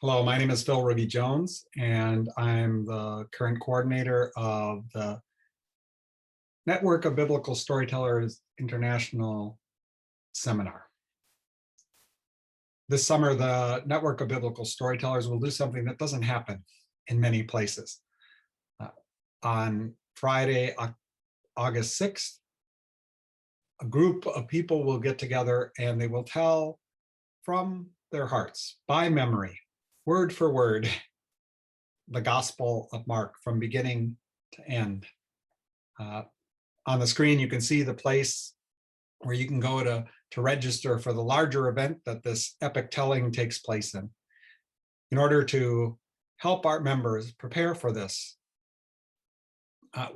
Hello, my name is Phil Ruge-Jones, and I'm the current coordinator of the Network of Biblical Storytellers International Seminar. This summer, the Network of Biblical Storytellers will do something that doesn't happen in many places. On Friday, August 6th, a group of people will get together and they will tell from their hearts, by memory, word for word, the Gospel of Mark from beginning to end. On the screen, you can see the place where you can go to register for the larger event that this epic telling takes place in. In order to help our members prepare for this,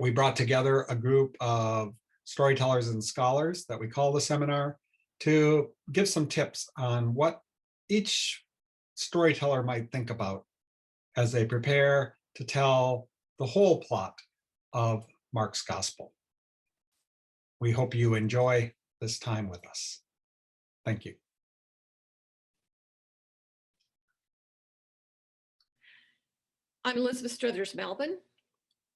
we brought together a group of storytellers and scholars that we call the seminar to give some tips on what each storyteller might think about as they prepare to tell the whole plot of Mark's Gospel. We hope you enjoy this time with us. Thank you. I'm Elizabeth Struthers Malvin.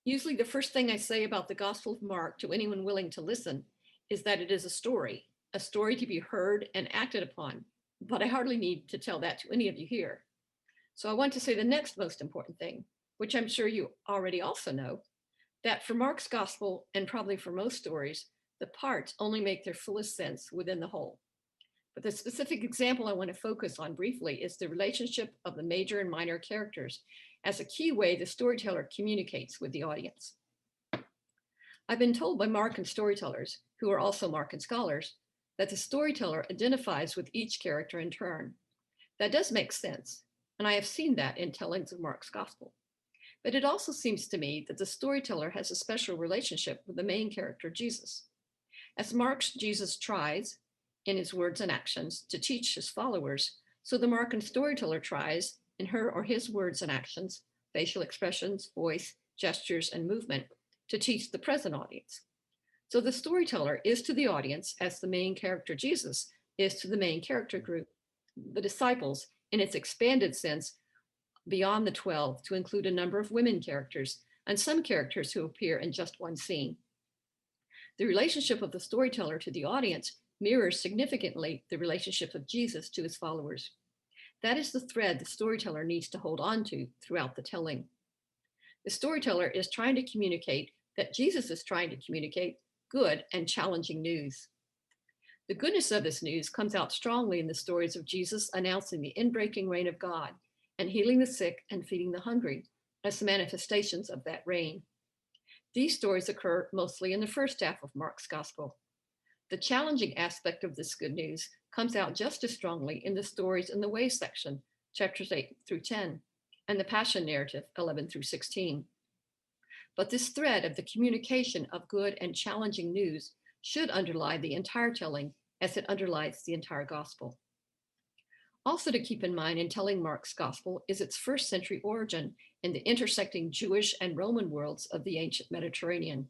Usually the first thing I say about the Gospel of Mark to anyone willing to listen is that it is a story to be heard and acted upon, but I hardly need to tell that to any of you here. So I want to say the next most important thing, which I'm sure you already also know, that for Mark's Gospel, and probably for most stories, the parts only make their fullest sense within the whole. But the specific example I want to focus on briefly is the relationship of the major and minor characters as a key way the storyteller communicates with the audience. I've been told by Markan storytellers, who are also Markan scholars, that the storyteller identifies with each character in turn. That does make sense, and I have seen that in tellings of Mark's Gospel. But it also seems to me that the storyteller has a special relationship with the main character, Jesus. As Mark's Jesus tries, in his words and actions, to teach his followers, so the Markan storyteller tries, in her or his words and actions, facial expressions, voice, gestures, and movement, to teach the present audience. So the storyteller is to the audience as the main character Jesus is to the main character group, the disciples, in its expanded sense, beyond the 12, to include a number of women characters and some characters who appear in just one scene. The relationship of the storyteller to the audience mirrors significantly the relationship of Jesus to his followers. That is the thread the storyteller needs to hold on to throughout the telling. The storyteller is trying to communicate that Jesus is trying to communicate good and challenging news. The goodness of this news comes out strongly in the stories of Jesus announcing the inbreaking reign of God and healing the sick and feeding the hungry as the manifestations of that reign. These stories occur mostly in the first half of Mark's Gospel. The challenging aspect of this good news comes out just as strongly in the stories in the way section, chapters 8 through 10, and the Passion narrative, 11 through 16. But this thread of the communication of good and challenging news should underlie the entire telling as it underlies the entire Gospel. Also to keep in mind in telling Mark's Gospel is its first century origin in the intersecting Jewish and Roman worlds of the ancient Mediterranean,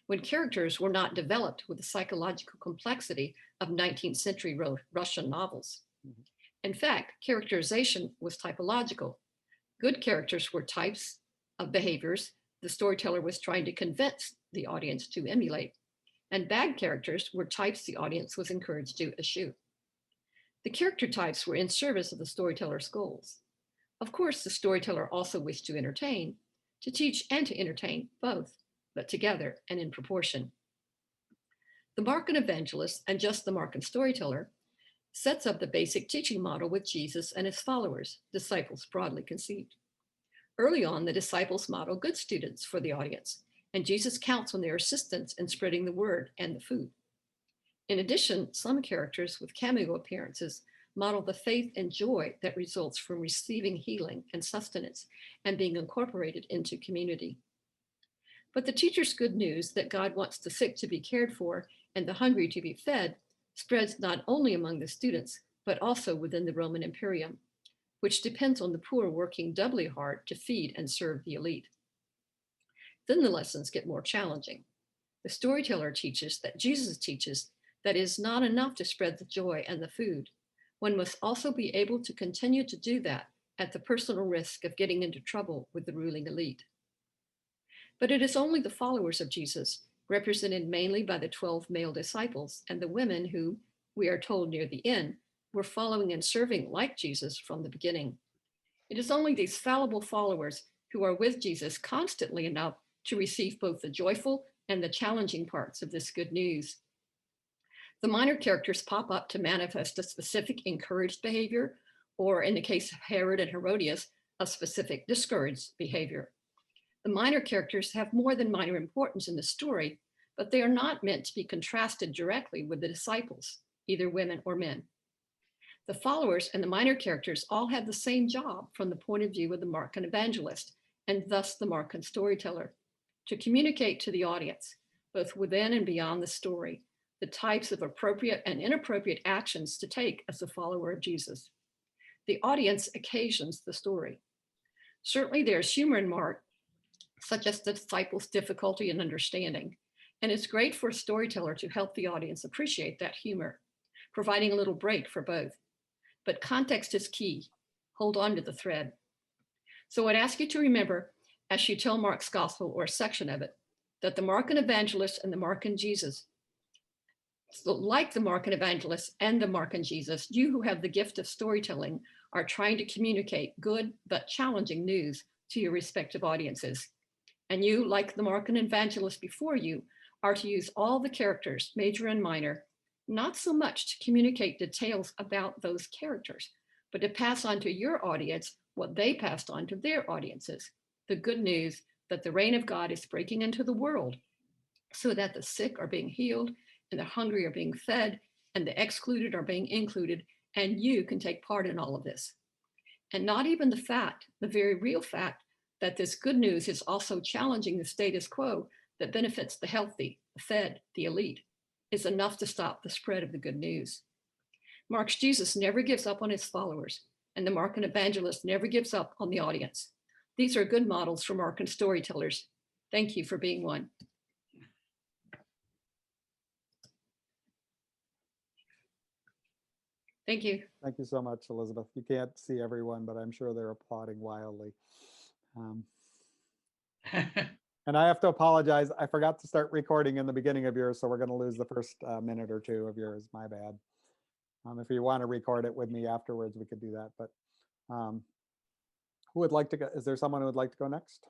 when characters were not developed with the psychological complexity of 19th century Russian novels. In fact, characterization was typological. Good characters were types of behaviors the storyteller was trying to convince the audience to emulate, and bad characters were types the audience was encouraged to eschew. The character types were in service of the storyteller's goals. Of course, the storyteller also wished to entertain, to teach and to entertain both, but together and in proportion. The Markan evangelist, and just the Markan storyteller, sets up the basic teaching model with Jesus and his followers, disciples broadly conceived. Early on, the disciples model good students for the audience, and Jesus counts on their assistance in spreading the word and the food. In addition, some characters with cameo appearances model the faith and joy that results from receiving healing and sustenance and being incorporated into community. But the teacher's good news that God wants the sick to be cared for and the hungry to be fed spreads not only among the students, but also within the Roman Imperium, which depends on the poor working doubly hard to feed and serve the elite. Then the lessons get more challenging. The storyteller teaches that Jesus teaches that it is not enough to spread the joy and the food. One must also be able to continue to do that at the personal risk of getting into trouble with the ruling elite. But it is only the followers of Jesus, represented mainly by the 12 male disciples and the women who, we are told near the end, were following and serving like Jesus from the beginning. It is only these fallible followers who are with Jesus constantly enough to receive both the joyful and the challenging parts of this good news. The minor characters pop up to manifest a specific encouraged behavior, or in the case of Herod and Herodias, a specific discouraged behavior. The minor characters have more than minor importance in the story, but they are not meant to be contrasted directly with the disciples, either women or men. The followers and the minor characters all have the same job from the point of view of the Markan evangelist, and thus the Markan storyteller, to communicate to the audience, both within and beyond the story, the types of appropriate and inappropriate actions to take as a follower of Jesus. The audience occasions the story. Certainly there's humor in Mark, such as the disciples' difficulty in understanding, and it's great for a storyteller to help the audience appreciate that humor, providing a little break for both. But context is key. Hold on to the thread. So I'd ask you to remember, as you tell Mark's gospel or a section of it, that the Markan evangelist and the Markan Jesus, so like the Markan evangelist and the Markan Jesus, you who have the gift of storytelling are trying to communicate good but challenging news to your respective audiences. And you, like the Markan evangelist before you, are to use all the characters, major and minor, not so much to communicate details about those characters, but to pass on to your audience what they passed on to their audiences, the good news that the reign of God is breaking into the world, so that the sick are being healed, and the hungry are being fed, and the excluded are being included, and you can take part in all of this. And not even the fact, the very real fact, that this good news is also challenging the status quo that benefits the healthy, the fed, the elite, is enough to stop the spread of the good news. Mark's Jesus never gives up on his followers, and the Markan evangelist never gives up on the audience. These are good models for Markan storytellers. Thank you for being one. Thank you. Thank you so much, Elizabeth. You can't see everyone, but I'm sure they're applauding wildly. And I have to apologize. I forgot to start recording in the beginning of yours, so we're going to lose the first minute or two of yours. My bad. If you want to record it with me afterwards, we could do that. But who would like to go? Is there someone who would like to go next?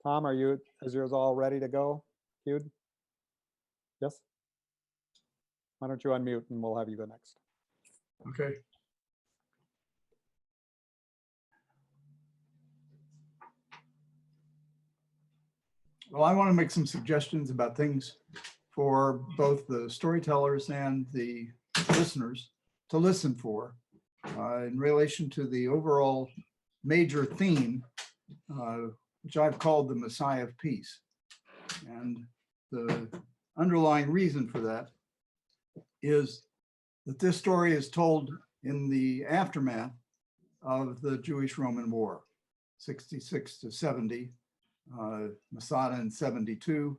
Tom, is yours all ready to go? Queued? Yes? Why don't you unmute and we'll have you go next. Okay. Well, I want to make some suggestions about things for both the storytellers and the listeners to listen for in relation to the overall major theme, which I've called the Messiah of Peace. And the underlying reason for that is that this story is told in the aftermath of the Jewish-Roman War, 66 to 70, Masada in 72.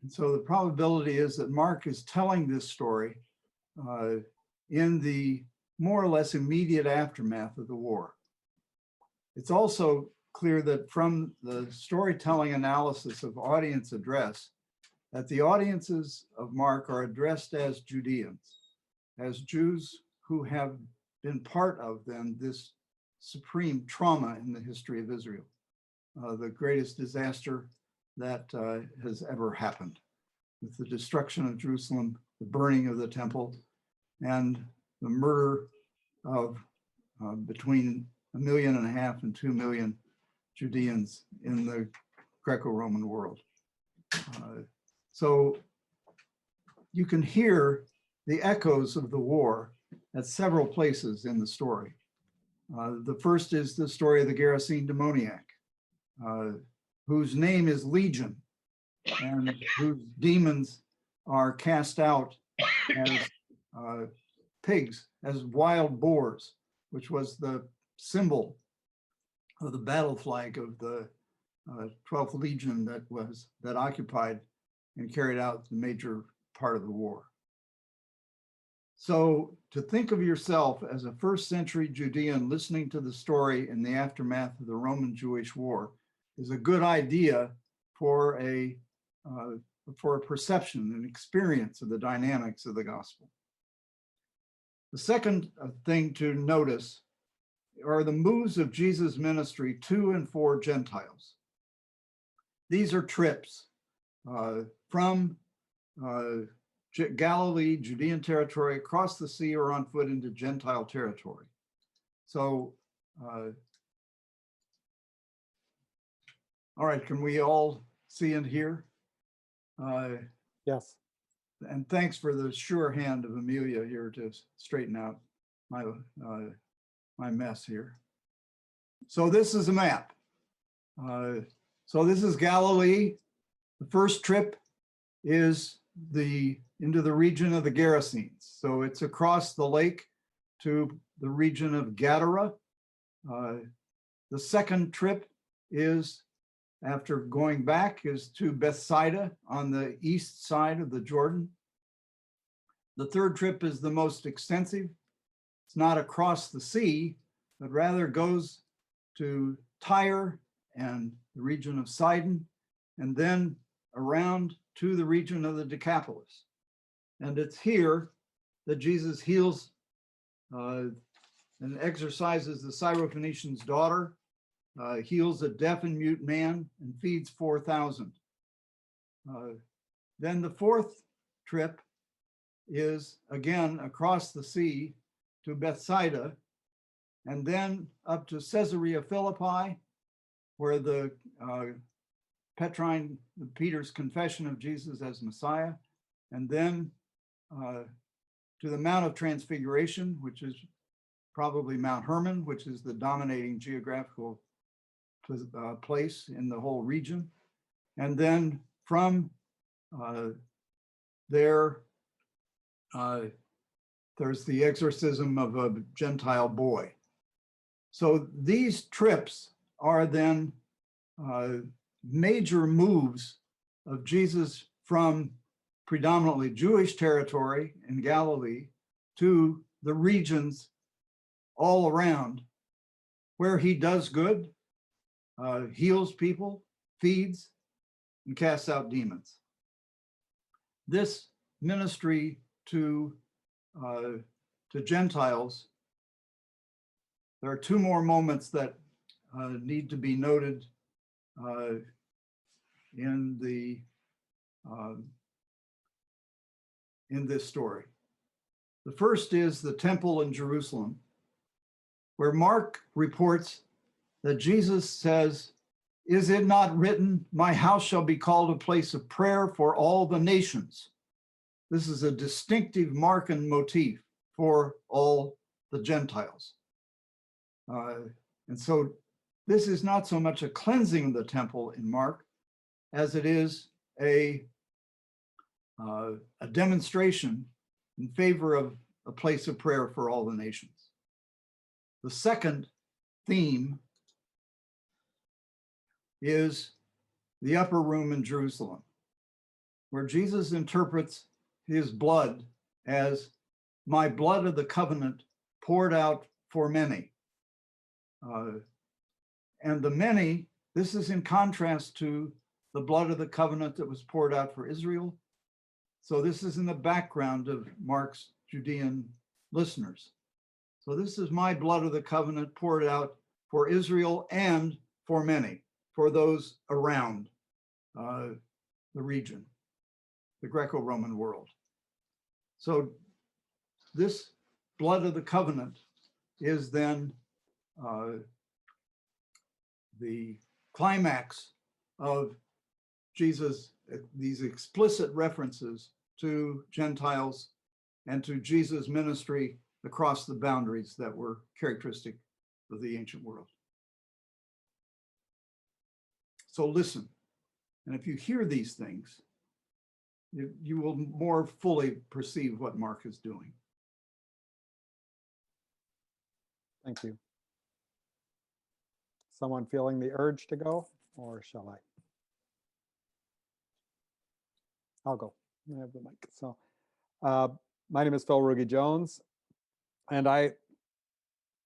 And so the probability is that Mark is telling this story in the more or less immediate aftermath of the war. It's also clear that from the storytelling analysis of audience address, that the audiences of Mark are addressed as Judeans, as Jews who have been part of then this supreme trauma in the history of Israel, the greatest disaster that has ever happened, with the destruction of Jerusalem, the burning of the temple, and the murder of between 1.5 million and 2 million Judeans in the Greco-Roman world. So you can hear the echoes of the war at several places in the story. The first is the story of the Gerasene demoniac, whose name is Legion, and whose demons are cast out as pigs, as wild boars, which was the symbol of the battle flag of the 12th Legion that occupied and carried out the major part of the war. So to think of yourself as a first century Judean listening to the story in the aftermath of the Roman Jewish War is a good idea for a perception and experience of the dynamics of the gospel. The second thing to notice are the moves of Jesus' ministry to and for Gentiles. These are trips from Galilee, Judean territory, across the sea or on foot into Gentile territory. So, all right, can we all see and hear? Yes. And thanks for the sure hand of Amelia here to straighten out my, my mess here. So this is a map. So this is Galilee. The first trip is into the region of the Gerasenes. So it's across the lake to the region of Gadara. The second trip is, after going back, is to Bethsaida on the east side of the Jordan. The third trip is the most extensive. It's not across the sea, but rather goes to Tyre and the region of Sidon, and then around to the region of the Decapolis. And it's here that Jesus heals and exorcises the Syrophoenician's daughter, heals a deaf and mute man, and feeds 4,000. Then the fourth trip is again across the sea to Bethsaida, and then up to Caesarea Philippi, where the Peter's confession of Jesus as Messiah, and then to the Mount of Transfiguration, which is probably Mount Hermon, which is the dominating geographical place in the whole region. And then from there, there's the exorcism of a Gentile boy. So these trips are then major moves of Jesus from predominantly Jewish territory in Galilee to the regions all around where he does good, heals people, feeds, and casts out demons. This ministry to Gentiles, there are two more moments that need to be noted in this story. The first is the temple in Jerusalem, where Mark reports that Jesus says, "Is it not written, my house shall be called a place of prayer for all the nations?" This is a distinctive Markan motif for all the Gentiles. And so this is not so much a cleansing of the temple in Mark as it is a demonstration in favor of a place of prayer for all the nations. The second theme is the upper room in Jerusalem, where Jesus interprets his blood as my blood of the covenant poured out for many. And the many, this is in contrast to the blood of the covenant that was poured out for Israel. So this is in the background of Mark's Judean listeners. So this is my blood of the covenant poured out for Israel and for many, for those around the region, the Greco-Roman world. So this blood of the covenant is then the climax of Jesus, these explicit references to Gentiles and to Jesus' ministry across the boundaries that were characteristic of the ancient world. So listen, and if you hear these things, you will more fully perceive what Mark is doing. Thank you. Someone feeling the urge to go, or shall I? I'll go. I have the mic. So My name is Phil Ruge-Jones, and I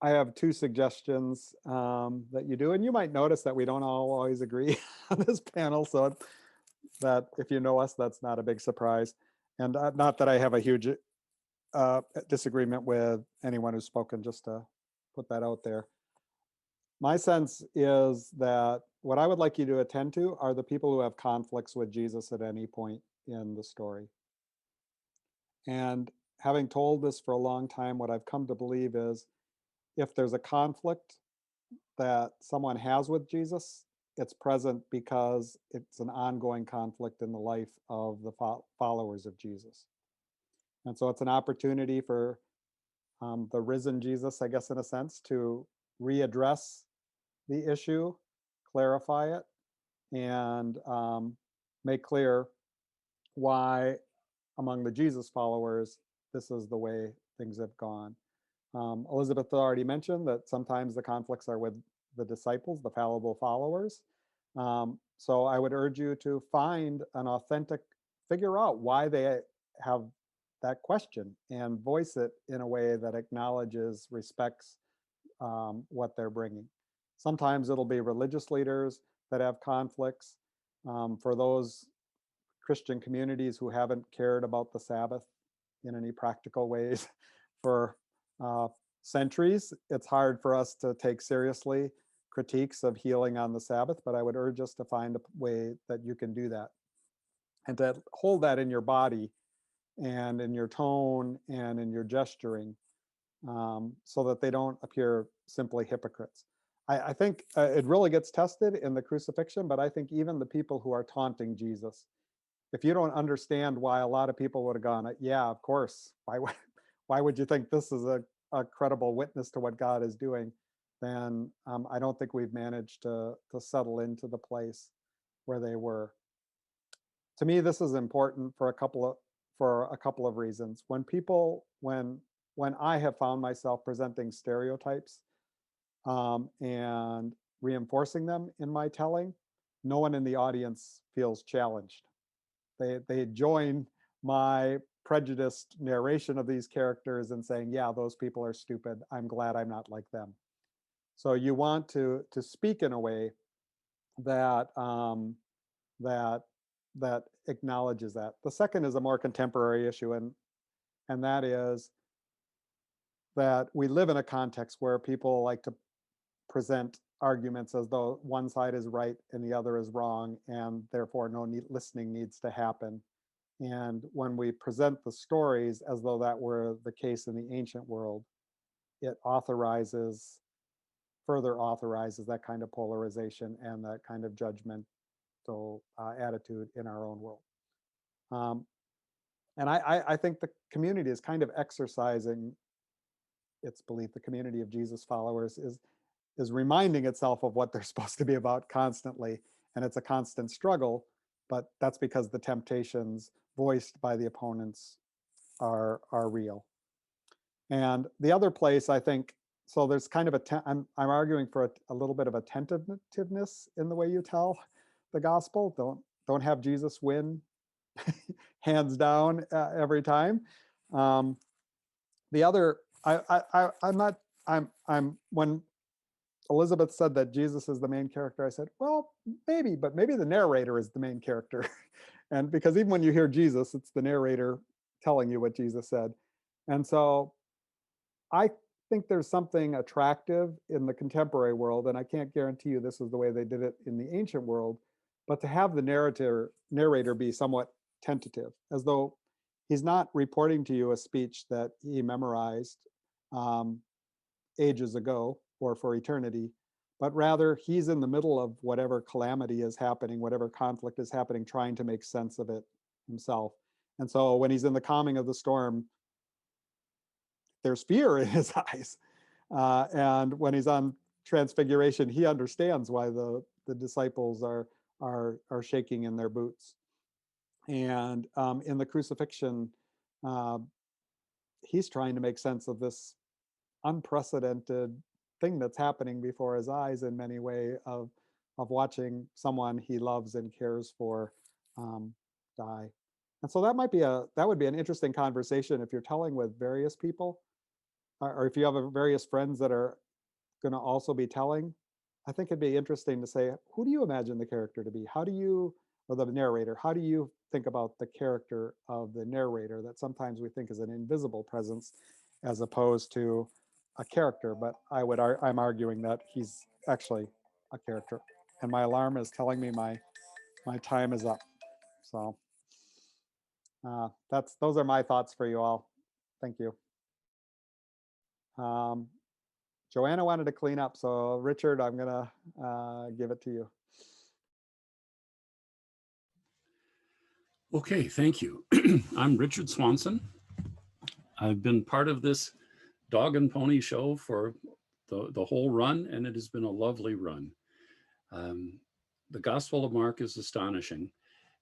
have two suggestions that you do, and you might notice that we don't all always agree on this panel. So that if you know us, that's not a big surprise, and not that I have a huge disagreement with anyone who's spoken. Just to put that out there, my sense is that what I would like you to attend to are the people who have conflicts with Jesus at any point in the story. And having told this for a long time, what I've come to believe is if there's a conflict that someone has with Jesus, it's present because it's an ongoing conflict in the life of the followers of Jesus. And so it's an opportunity for the risen Jesus, I guess, in a sense, to readdress the issue, clarify it, and make clear why among the Jesus followers, this is the way things have gone. Elizabeth already mentioned that sometimes the conflicts are with the disciples, the fallible followers. So I would urge you to find an authentic, figure out why they have that question and voice it in a way that acknowledges, respects what they're bringing. Sometimes it'll be religious leaders that have conflicts. For those Christian communities who haven't cared about the Sabbath in any practical ways for centuries, it's hard for us to take seriously critiques of healing on the Sabbath, but I would urge us to find a way that you can do that and to hold that in your body and in your tone and in your gesturing, so that they don't appear simply hypocrites. I think it really gets tested in the crucifixion, but I think even the people who are taunting Jesus, if you don't understand why a lot of people would have gone, yeah, of course, why would you think this is a credible witness to what God is doing, then I don't think we've managed to settle into the place where they were. To me, this is important for a couple of reasons. When I have found myself presenting stereotypes and reinforcing them in my telling, no one in the audience feels challenged. They join my prejudiced narration of these characters and saying, yeah, those people are stupid. I'm glad I'm not like them. So you want to speak in a way that that acknowledges that. The second is a more contemporary issue, and that is that we live in a context where people like to present arguments as though one side is right and the other is wrong, and therefore listening needs to happen. And when we present the stories as though that were the case in the ancient world, it further authorizes that kind of polarization and that kind of judgmental attitude in our own world. And I think the community is kind of exercising its belief. The community of Jesus followers is reminding itself of what they're supposed to be about constantly. And it's a constant struggle, but that's because the temptations voiced by the opponents are real. And the other place, I think, so there's kind of I'm arguing for a little bit of attentiveness in the way you tell the gospel. Don't have Jesus win hands down every time. The other, I'm when Elizabeth said that Jesus is the main character, I said, well, maybe, but maybe the narrator is the main character. And because even when you hear Jesus, it's the narrator telling you what Jesus said. And so I think there's something attractive in the contemporary world, and I can't guarantee you this is the way they did it in the ancient world, but to have the narrator be somewhat tentative, as though he's not reporting to you a speech that he memorized ages ago or for eternity, but rather he's in the middle of whatever calamity is happening, whatever conflict is happening, trying to make sense of it himself. And so when he's in the calming of the storm, there's fear in his eyes. And when he's on transfiguration, he understands why the disciples are shaking in their boots. And in the crucifixion, he's trying to make sense of this unprecedented thing that's happening before his eyes in many ways, of watching someone he loves and cares for die. And so that would be an interesting conversation if you're telling with various people, or if you have various friends that are going to also be telling. I think it'd be interesting to say, who do you imagine the character to be? Or the narrator, how do you think about the character of the narrator that sometimes we think is an invisible presence as opposed to a character? But I'm arguing that he's actually a character. And my alarm is telling me my time is up. So those are my thoughts for you all. Thank you. Joanna wanted to clean up, so Richard, I'm gonna give it to you. Okay, thank you. I'm Richard Swanson. I've been part of this dog and pony show for the whole run, and it has been a lovely run. The Gospel of Mark is astonishing,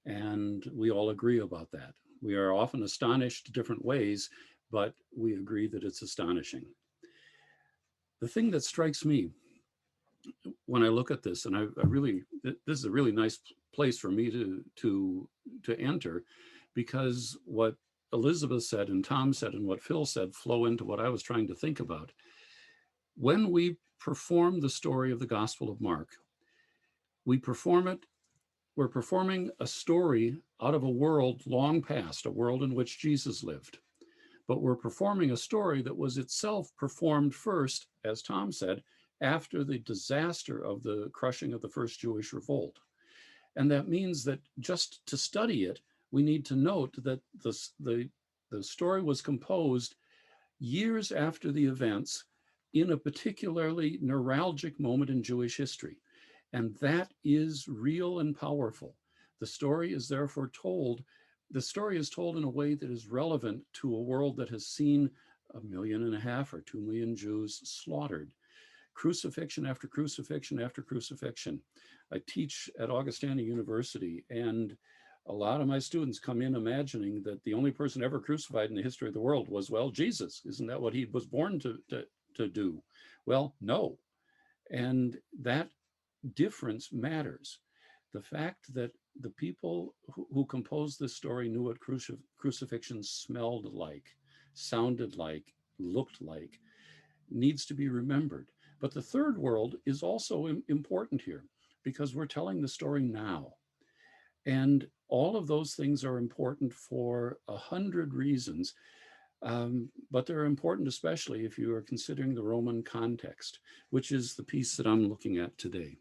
and we all agree about that. We are often astonished different ways, but we agree that it's astonishing. The thing that strikes me when I look at this, and this is a really nice place for me to enter, because what Elizabeth said and Tom said and what Phil said flow into what I was trying to think about. When we perform the story of the Gospel of Mark, we're performing a story out of a world long past, a world in which Jesus lived. But we're performing a story that was itself performed first, as Tom said, after the disaster of the crushing of the first Jewish revolt. And that means that just to study it, we need to note that the story was composed years after the events in a particularly neuralgic moment in Jewish history. And that is real and powerful. The story is therefore told in a way that is relevant to a world that has seen 1.5 million or 2 million Jews slaughtered. Crucifixion after crucifixion after crucifixion. I teach at Augustana University, and a lot of my students come in imagining that the only person ever crucified in the history of the world was, well, Jesus. Isn't that what he was born to do? Well, no. And that difference matters. The fact that the people who composed this story knew what crucifixion smelled like, sounded like, looked like, needs to be remembered. But the third world is also important here, because we're telling the story now. And all of those things are important for 100 reasons, but they're important especially if you are considering the Roman context, which is the piece that I'm looking at today.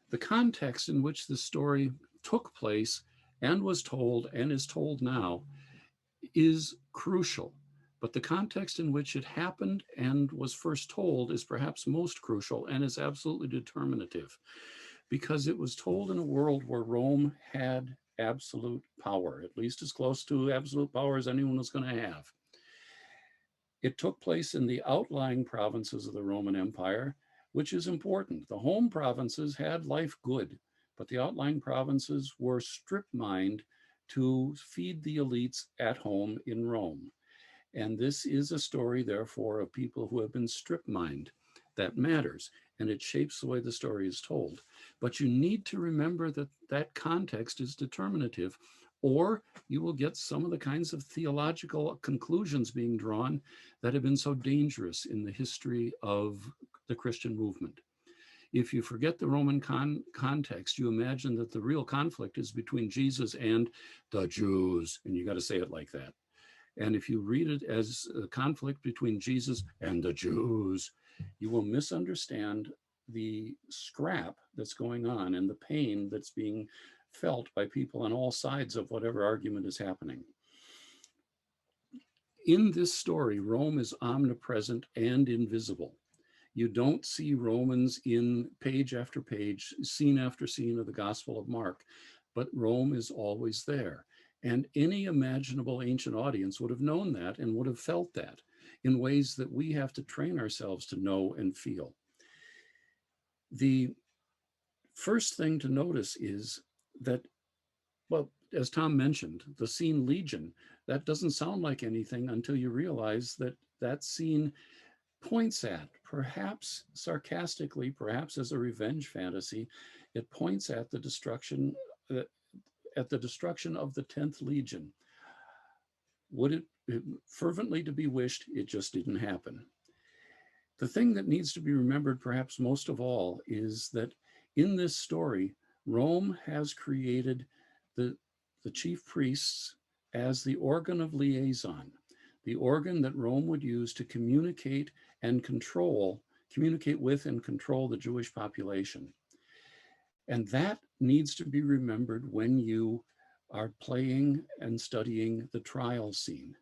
The context in which the story took place and was told and is told now is crucial. But the context in which it happened and was first told is perhaps most crucial and is absolutely determinative, because it was told in a world where Rome had absolute power, at least as close to absolute power as anyone was going to have. It took place in the outlying provinces of the Roman Empire, which is important. The home provinces had life good, but the outlying provinces were strip-mined to feed the elites at home in Rome. And this is a story, therefore, of people who have been strip-mined. That matters, and it shapes the way the story is told. But you need to remember that that context is determinative, or you will get some of the kinds of theological conclusions being drawn that have been so dangerous in the history of the Christian movement. If you forget the Roman context, you imagine that the real conflict is between Jesus and the Jews, and you got to say it like that. And if you read it as a conflict between Jesus and the Jews, you will misunderstand the scrap that's going on and the pain that's being felt by people on all sides of whatever argument is happening. In this story, Rome is omnipresent and invisible. You don't see Romans in page after page, scene after scene of the Gospel of Mark, but Rome is always there. And any imaginable ancient audience would have known that and would have felt that in ways that we have to train ourselves to know and feel. The first thing to notice is that, well, as Tom mentioned, the scene Legion, that doesn't sound like anything until you realize that that scene points at, perhaps sarcastically, perhaps as a revenge fantasy, it points at the destruction at the destruction of the 10th Legion. Would it fervently to be wished, it just didn't happen. The thing that needs to be remembered perhaps most of all is that in this story, Rome has created the chief priests as the organ of liaison, the organ that Rome would use to communicate with and control the Jewish population. And that needs to be remembered when you are playing and studying the trial scene,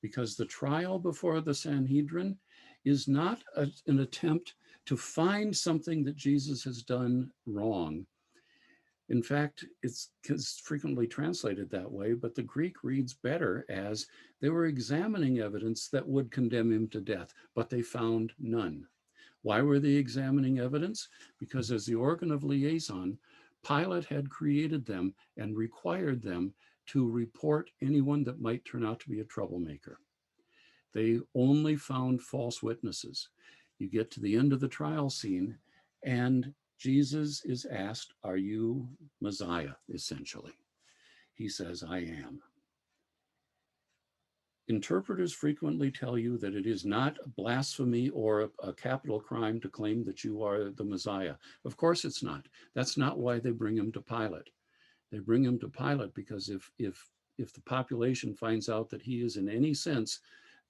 because the trial before the Sanhedrin is not an attempt to find something that Jesus has done wrong. In fact, it's frequently translated that way, but the Greek reads better as they were examining evidence that would condemn him to death, but they found none. Why were they examining evidence? Because as the organ of liaison, Pilate had created them and required them to report anyone that might turn out to be a troublemaker. They only found false witnesses. You get to the end of the trial scene and Jesus is asked, "Are you Messiah?" essentially. He says, "I am." Interpreters frequently tell you that it is not blasphemy or a capital crime to claim that you are the Messiah. Of course it's not. That's not why they bring him to Pilate. They bring him to Pilate because if the population finds out that he is in any sense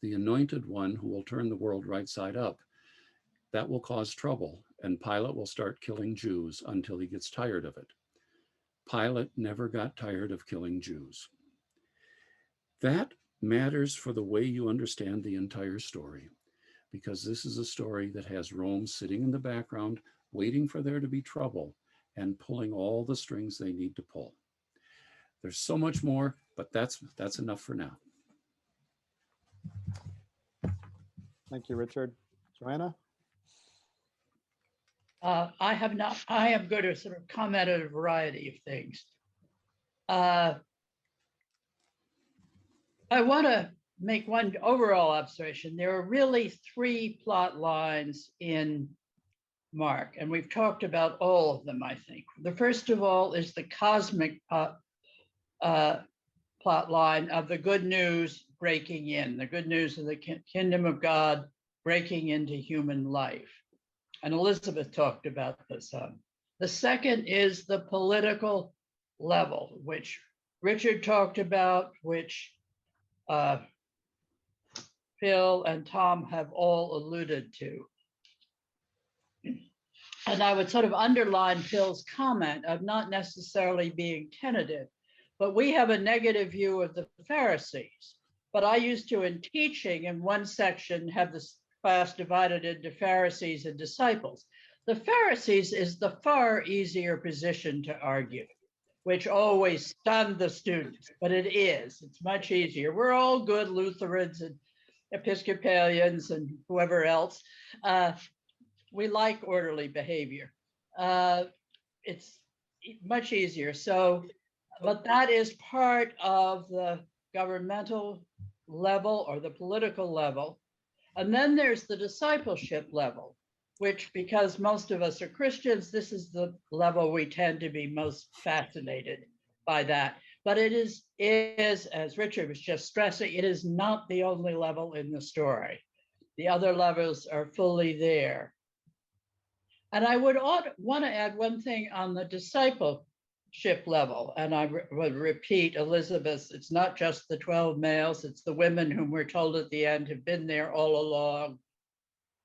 the anointed one who will turn the world right side up, that will cause trouble, and Pilate will start killing Jews until he gets tired of it. Pilate never got tired of killing Jews. That matters for the way you understand the entire story, because this is a story that has Rome sitting in the background, waiting for there to be trouble and pulling all the strings they need to pull. There's so much more, but that's enough for now. Thank you, Richard. Joanna? I am going to sort of comment on a variety of things. I want to make one overall observation. There are really three plot lines in Mark, and we've talked about all of them, I think. The first of all is the cosmic plot line of the good news breaking in, the good news of the kingdom of God breaking into human life. And Elizabeth talked about this. The second is the political level, which Richard talked about, which Phil and Tom have all alluded to. And I would sort of underline Phil's comment of not necessarily being tentative, but we have a negative view of the Pharisees. But I used to, in teaching, in one section, have this class divided into Pharisees and disciples. The Pharisees is the far easier position to argue, which always stunned the students, but it is. It's much easier. We're all good Lutherans and Episcopalians and whoever else. We like orderly behavior. It's much easier. So, but that is part of the governmental level or the political level. And then there's the discipleship level, which, because most of us are Christians, this is the level we tend to be most fascinated by that. But it is, as Richard was just stressing, it is not the only level in the story. The other levels are fully there. And I would want to add one thing on the discipleship level. And I would repeat Elizabeth, it's not just the 12 males, it's the women whom we're told at the end have been there all along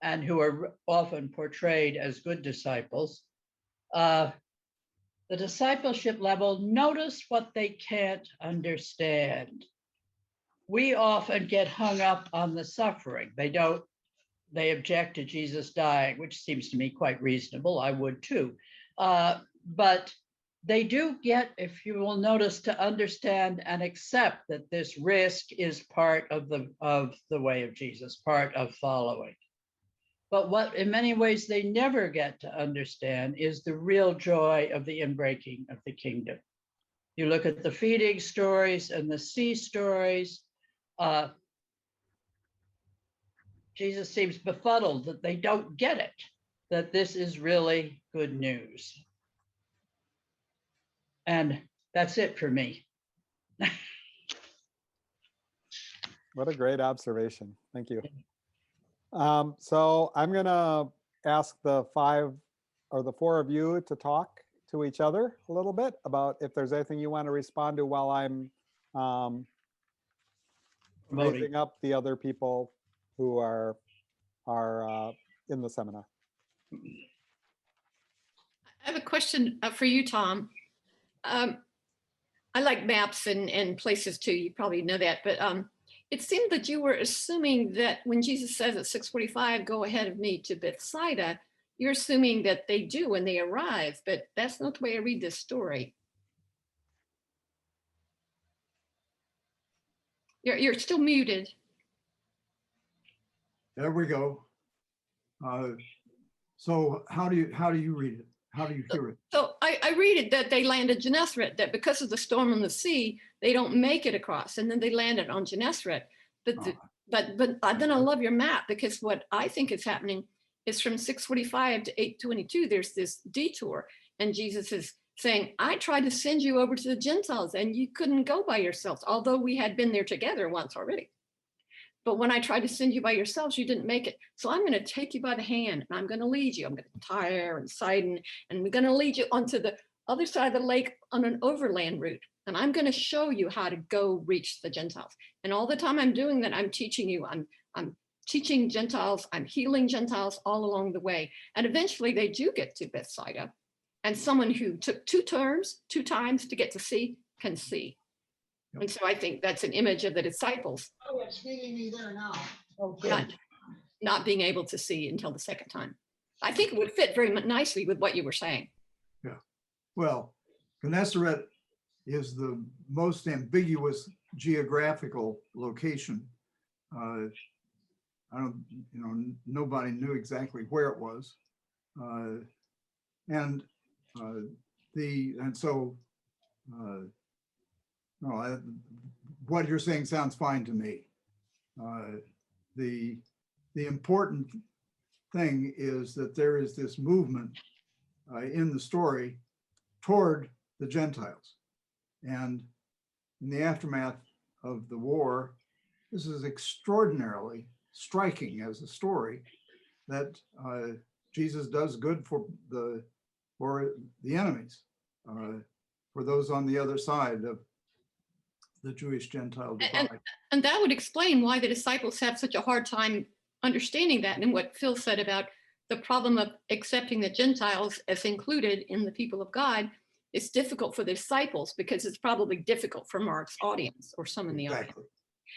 and who are often portrayed as good disciples. The discipleship level, notice what they can't understand. We often get hung up on the suffering. They object to Jesus dying, which seems to me quite reasonable. I would too. But they do get, if you will notice, to understand and accept that this risk is part of the way of Jesus, part of following. But what in many ways they never get to understand is the real joy of the inbreaking of the kingdom. You look at the feeding stories and the sea stories, Jesus seems befuddled that they don't get it, that this is really good news. And That's it for me. What a great observation. Thank you. So I'm gonna ask the four of you to talk to each other a little bit about if there's anything you want to respond to while I'm Promoting. raising up the other people who are in the seminar. I have a question for you, Tom. I like maps and places too. You probably know that, but it seemed that you were assuming that when Jesus says at 6:45, go ahead of me to Bethsaida, you're assuming that they do when they arrive, but that's not the way I read this story. You're still muted. There we go. So how do you read it? How do you hear it? So I read it that they landed Gennesaret, that because of the storm on the sea, they don't make it across, and then they landed on Gennesaret. But then I love your map, because what I think is happening is from 6:45 to 8:22, there's this detour, and Jesus is saying, I tried to send you over to the Gentiles, and you couldn't go by yourselves, although we had been there together once already. But when I tried to send you by yourselves, you didn't make it. So I'm going to take you by the hand, and I'm going to lead you. I'm going to Tyre and Sidon, and we're going to lead you onto the other side of the lake on an overland route. And I'm going to show you how to go reach the Gentiles. And all the time I'm doing that, I'm teaching you. I'm teaching Gentiles. I'm healing Gentiles all along the way. And eventually they do get to Bethsaida. And someone who took two times to get to see can see. And so I think that's an image of the disciples. Oh, it's meeting me there now. Okay. Not being able to see until the second time. I think it would fit very nicely with what you were saying. Yeah. Well, Gennesaret is the most ambiguous geographical location. I don't, nobody knew exactly where it was. What you're saying sounds fine to me. The important thing is that there is this movement in the story toward the Gentiles. And in the aftermath of the war, this is extraordinarily striking as a story that Jesus does good for the enemies, for those on the other side of the Jewish-Gentile divide. And that would explain why the disciples have such a hard time understanding that, and what Phil said about the problem of accepting the Gentiles as included in the people of God. It's difficult for the disciples because it's probably difficult for Mark's audience or some in the audience.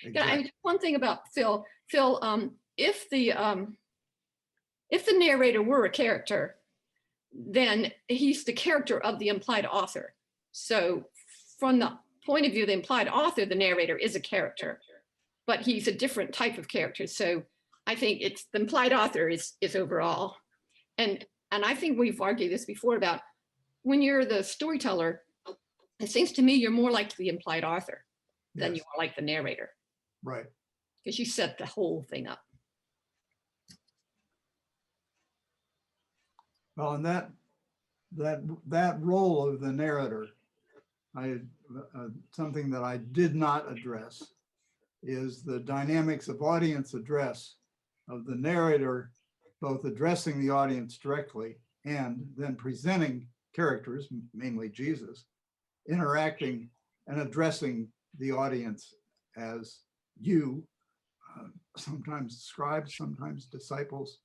Exactly. Yeah, I mean, one thing about Phil, if the narrator were a character, then he's the character of the implied author. So from the point of view of the implied author, the narrator is a character, but he's a different type of character. So I think it's the implied author is overall. And I think we've argued this before about when you're the storyteller, it seems to me you're more like the implied author than you are like the narrator. Right. Because you set the whole thing up. Well, and that role of the narrator, something that I did not address is the dynamics of audience address of the narrator, both addressing the audience directly and then presenting characters, mainly Jesus, interacting and addressing the audience as you, sometimes scribes, sometimes disciples.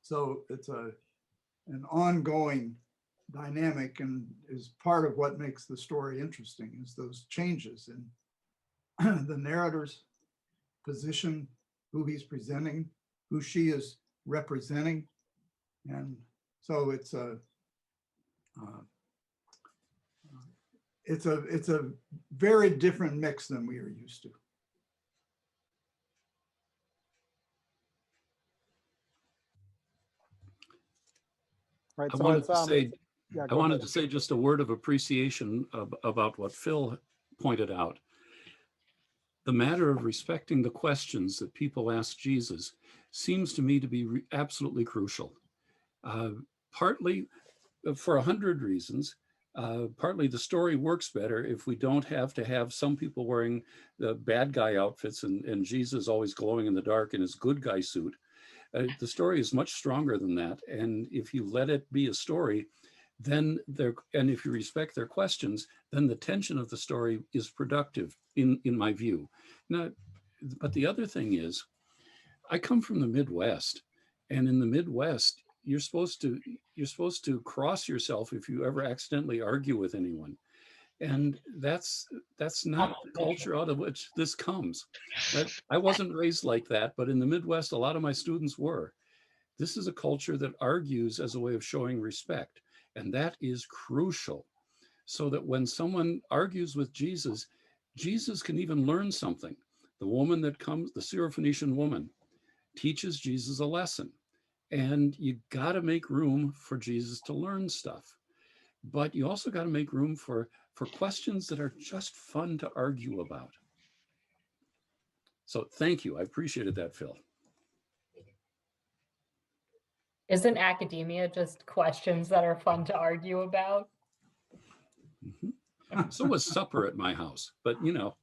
So it's an ongoing dynamic, and is part of what makes the story interesting, is those changes in the narrator's position, who he's presenting, who she is representing. And so it's a very different mix than we are used to. Right. I So wanted it's, to say, yeah, I go wanted ahead. to say just a word of appreciation about what Phil pointed out. The matter of respecting the questions that people ask Jesus seems to me to be absolutely crucial. Partly for 100 reasons, Partly the story works better if we don't have to have some people wearing the bad guy outfits and Jesus always glowing in the dark in his good guy suit. The story is much stronger than that. And if you let it be a story, then and if you respect their questions, then the tension of the story is productive in my view. Now, but the other thing is, I come from the Midwest, and in the Midwest, you're supposed to cross yourself if you ever accidentally argue with anyone. And that's not the culture out of which this comes. I wasn't raised like that, but in the Midwest, a lot of my students were. This is a culture that argues as a way of showing respect. And that is crucial. So that when someone argues with Jesus, Jesus can even learn something. The woman that comes, the Syrophoenician woman, teaches Jesus a lesson. And you got to make room for Jesus to learn stuff. But you also got to make room for questions that are just fun to argue about. So thank you. I appreciated that, Phil. Isn't academia just questions that are fun to argue about? Mm-hmm. So was supper at my house, but you know.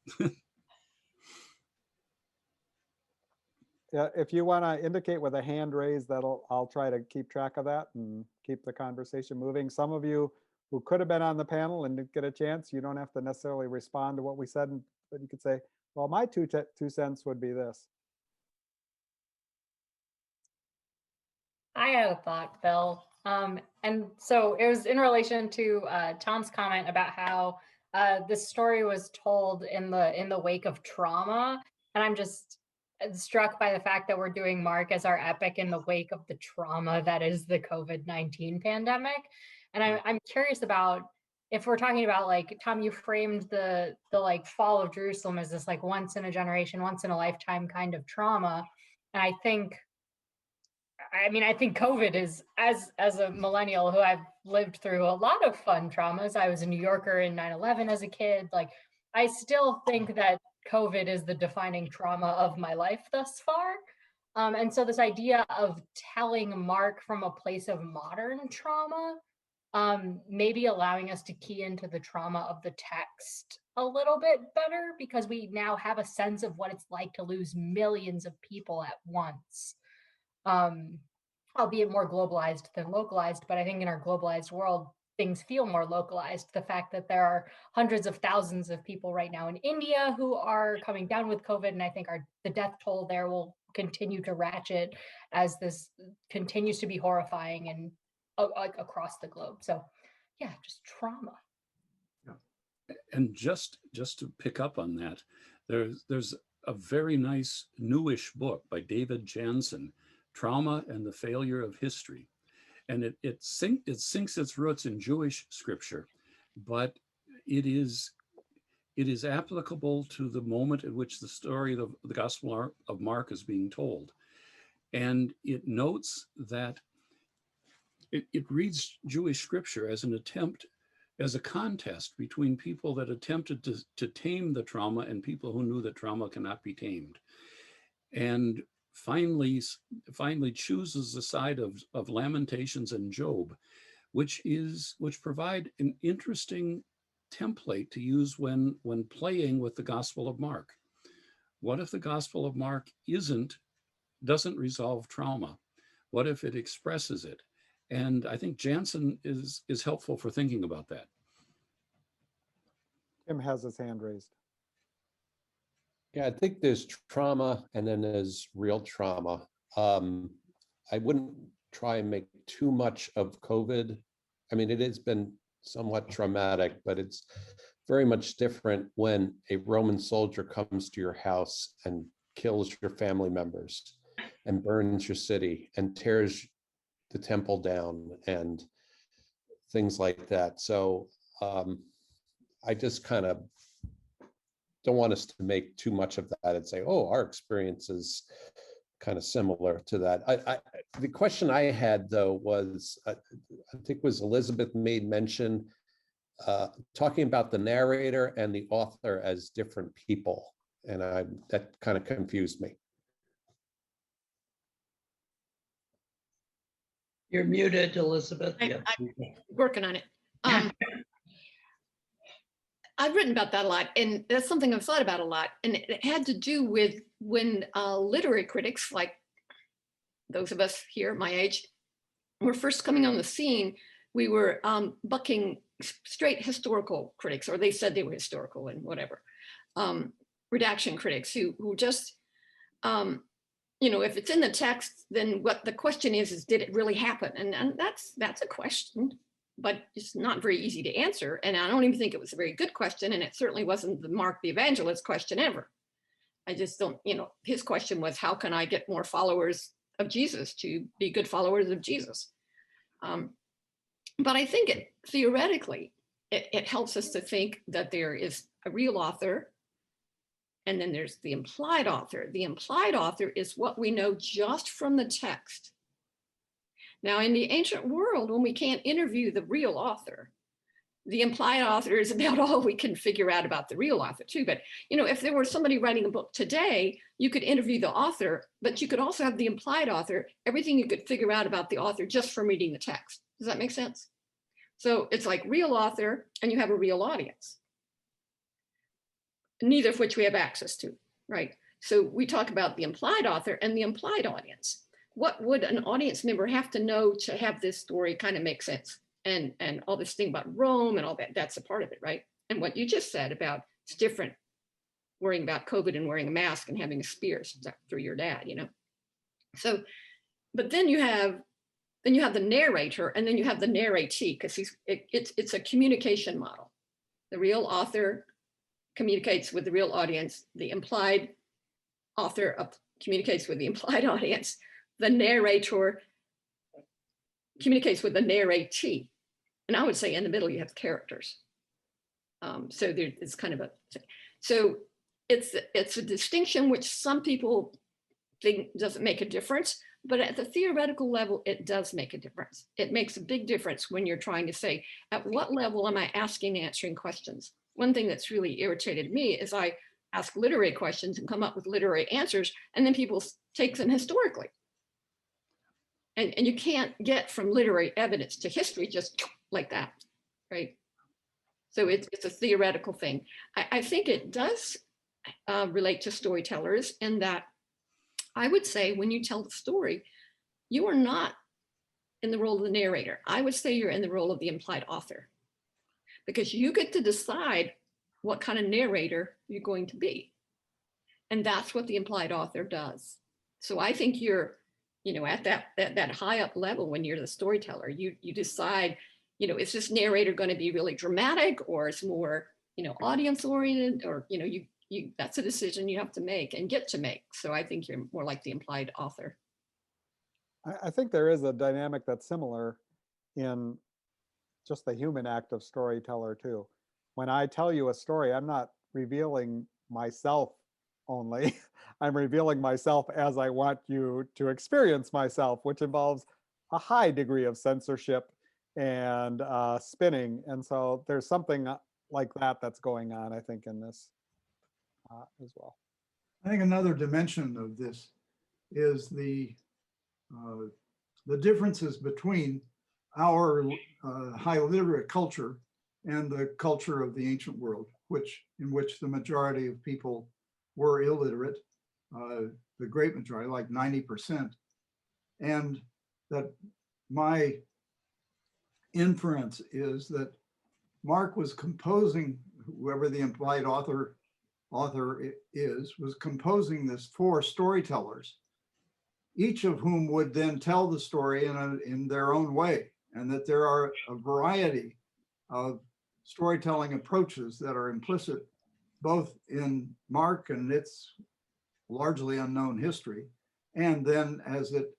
Yeah, if you want to indicate with a hand raised, I'll try to keep track of that and keep the conversation moving. Some of you who could have been on the panel and didn't get a chance, you don't have to necessarily respond to what we said, but you could say, well, my two cents would be this. I had a thought, Phil. And so it was in relation to Tom's comment about how this story was told in the wake of trauma. And I'm just struck by the fact that we're doing Mark as our epic in the wake of the trauma that is the COVID-19 pandemic. And I'm curious about if we're talking about, like, Tom, you framed the like fall of Jerusalem as this like once in a generation, once in a lifetime kind of trauma. And I think COVID is, as a millennial who I've lived through a lot of fun traumas. I was a New Yorker in 9/11 as a kid. Like, I still think that COVID is the defining trauma of my life thus far. And so this idea of telling Mark from a place of modern trauma, maybe allowing us to key into the trauma of the text a little bit better, because we now have a sense of what it's like to lose millions of people at once. Albeit more globalized than localized, but I think in our globalized world, things feel more localized. The fact that there are hundreds of thousands of people right now in India who are coming down with COVID, and I think the death toll there will continue to ratchet as this continues to be horrifying and across the globe. So yeah, just trauma. And just to pick up on that, there's a very nice newish book by David Jansen, Trauma and the Failure of History. And it sinks its roots in Jewish scripture, but it is applicable to the moment at which the story of the Gospel of Mark is being told. And it notes that it reads Jewish scripture as an attempt, as a contest between people that attempted to tame the trauma and people who knew that trauma cannot be tamed. And finally chooses the side of Lamentations and Job, which provide an interesting template to use when playing with the Gospel of Mark. What if the Gospel of Mark doesn't resolve trauma? What if it expresses it? And I think Jansen is helpful for thinking about that. Tim has his hand raised. Yeah, I think there's trauma and then there's real trauma. I wouldn't try and make too much of COVID. I mean, it has been somewhat traumatic, but it's very much different when a Roman soldier comes to your house and kills your family members and burns your city and tears the temple down and things like that. So I just kind of don't want us to make too much of that and say, oh, our experience is kind of similar to that. The question I had, though, was, I think was Elizabeth made mention, talking about the narrator and the author as different people. And that kind of confused me. You're muted, Elizabeth. Yeah. I'm working on it. I've written about that a lot, and that's something I've thought about a lot. And it had to do with when literary critics, like those of us here my age, were first coming on the scene. We were bucking straight historical critics, or they said they were historical and whatever. Redaction critics who just, if it's in the text, then what the question is did it really happen? And that's a question, but it's not very easy to answer. And I don't even think it was a very good question. And it certainly wasn't the Mark the Evangelist question ever. I just don't, his question was, how can I get more followers of Jesus to be good followers of Jesus? But I think theoretically, it helps us to think that there is a real author, and then there's the implied author. The implied author is what we know just from the text. Now, in the ancient world, when we can't interview the real author, the implied author is about all we can figure out about the real author too. But, if there were somebody writing a book today, you could interview the author, but you could also have the implied author, everything you could figure out about the author just from reading the text. Does that make sense? So it's like real author, and you have a real audience, neither of which we have access to, right? So we talk about the implied author and the implied audience. What would an audience member have to know to have this story kind of make sense? And all this thing about Rome and all that, that's a part of it, right? And what you just said about it's different worrying about COVID and wearing a mask and having a spear stuck through your dad, So, but then you have the narrator, and then you have the narratee, because it's a communication model. The real author communicates with the real audience. The implied author communicates with the implied audience. The narrator communicates with the narratee. And I would say in the middle, you have characters. So it's kind of it's a distinction which some people think doesn't make a difference, but at the theoretical level, it does make a difference. It makes a big difference when you're trying to say, at what level am I asking and answering questions? One thing that's really irritated me is I ask literary questions and come up with literary answers, and then people take them historically. And you can't get from literary evidence to history just like that, right? So it's a theoretical thing. I think it does relate to storytellers in that I would say when you tell the story, you are not in the role of the narrator. I would say you're in the role of the implied author, because you get to decide what kind of narrator you're going to be. And that's what the implied author does. So I think you're, at that high up level, when you're the storyteller, you decide, is this narrator going to be really dramatic, or is more, audience oriented, or, that's a decision you have to make and get to make. So I think you're more like the implied author. I think there is a dynamic that's similar in just the human act of storyteller too. When I tell you a story, I'm not revealing myself only. I'm revealing myself as I want you to experience myself, which involves a high degree of censorship and spinning. And so there's something like that that's going on, I think, in this as well. I think another dimension of this is the differences between our high literate culture and the culture of the ancient world, in which the majority of people were illiterate, the great majority, like 90%. And that my inference is that Mark was composing, whoever the implied author is, was composing this for storytellers, each of whom would then tell the story in their own way, and that there are a variety of storytelling approaches that are implicit both in Mark and its largely unknown history, and then as it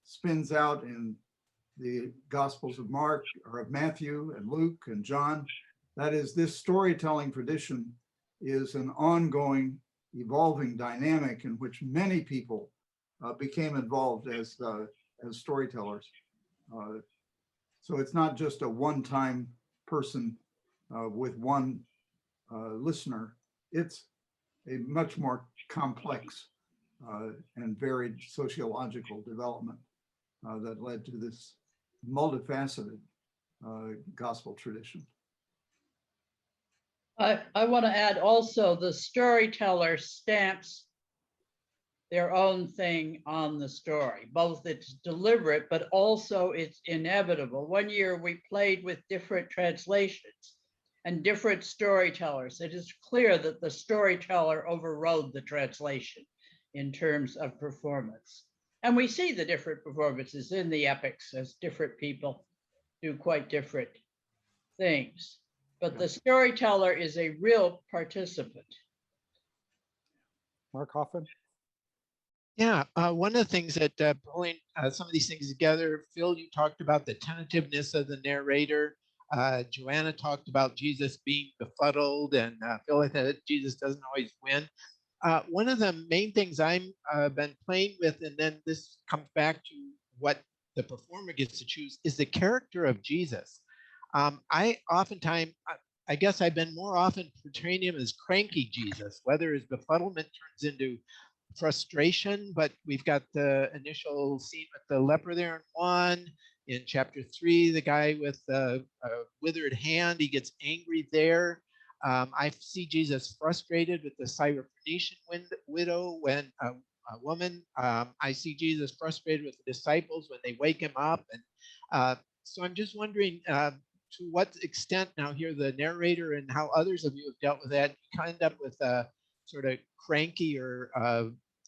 spins out in the Gospels of Mark, or of Matthew and Luke and John. That is, this storytelling tradition is an ongoing, evolving dynamic in which many people became involved as storytellers. So it's not just a one-time person with one listener. It's a much more complex and varied sociological development that led to this multifaceted gospel tradition. I want to add also the storyteller stamps their own thing on the story. Both it's deliberate, but also it's inevitable. One year we played with different translations and different storytellers. It is clear that the storyteller overrode the translation in terms of performance. And we see the different performances in the epics as different people do quite different things. But the storyteller is a real participant. Mark Hoffman? Yeah, one of the things that pulling some of these things together, Phil, you talked about the tentativeness of the narrator. Joanna talked about Jesus being befuddled, and feeling that Jesus doesn't always win. One of the main things I'm been playing with, and then this comes back to what the performer gets to choose, is the character of Jesus. I oftentimes, I guess I've been more often portraying him as cranky Jesus, whether his befuddlement turns into frustration, but we've got the initial scene with the leper there in 1. In chapter 3, the guy with a withered hand, he gets angry there. I see Jesus frustrated with the Syrophoenician widow when a woman. I see Jesus frustrated with the disciples when they wake him up. And so I'm just wondering to what extent now here the narrator and how others of you have dealt with that, you kind of end up with a sort of cranky or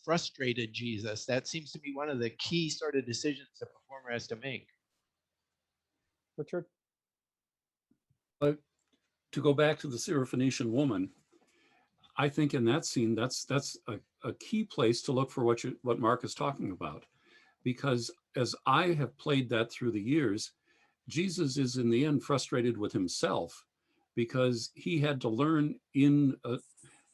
frustrated Jesus. That seems to be one of the key sort of decisions the performer has to make. Richard? But to go back to the Syrophoenician woman, I think in that scene, that's a key place to look for what Mark is talking about. Because as I have played that through the years, Jesus is in the end frustrated with himself because he had to learn in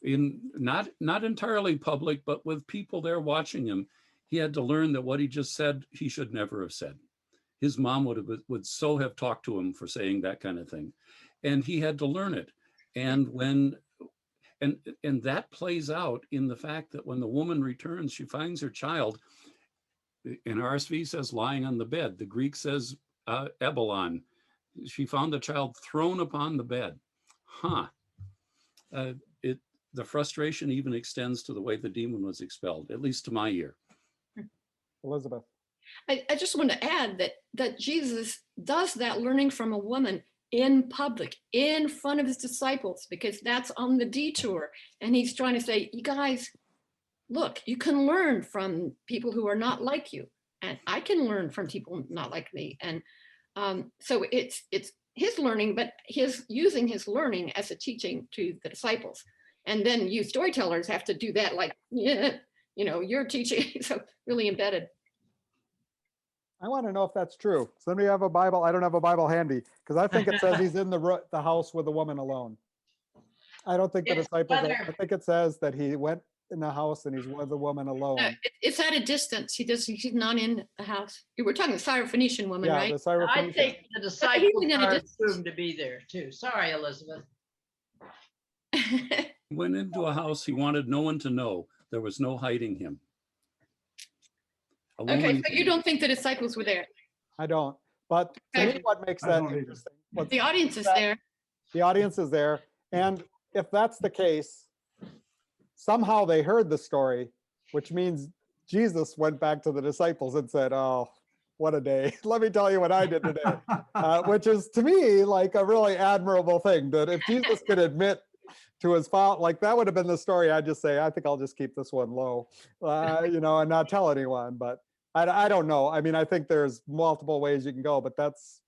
not entirely public, but with people there watching him, he had to learn that what he just said, he should never have said. His mom would so have talked to him for saying that kind of thing. And he had to learn it. And and that plays out in the fact that when the woman returns, she finds her child, in RSV says lying on the bed. The Greek says ebalon. She found the child thrown upon the bed. The frustration even extends to the way the demon was expelled, at least to my ear. Elizabeth? I just want to add that Jesus does that learning from a woman in public, in front of his disciples, because that's on the detour. And he's trying to say, you guys, look, you can learn from people who are not like you. And I can learn from people not like me. And so it's his learning, but his using his learning as a teaching to the disciples. And then you storytellers have to do that, like, yeah, you're teaching, so really embedded. I want to know if that's true. Somebody have a Bible? I don't have a Bible handy because I think it says he's in the house with a woman alone. I don't think the disciples, I think it says that he went in the house and he's with a woman alone. It's at a distance. He's not in the house. You were talking the Syrophoenician woman, Yeah, right? the Syrophoenician. I think the disciples are assumed to be there too. Sorry, Elizabeth. He went into a house he wanted no one to know. There was no hiding him. Okay, so you don't think the disciples were there? I don't. But to me, what makes that interesting? The audience is there. The audience is there. And if that's the case, somehow they heard the story, which means Jesus went back to the disciples and said, oh, what a day. Let me tell you what I did today. Which is, to me, like a really admirable thing, that if Jesus could admit to his fault, like that would have been the story. I'd just say, I think I'll just keep this one low, and not tell anyone. But I don't know. I mean, I think there's multiple ways you can go, but that's.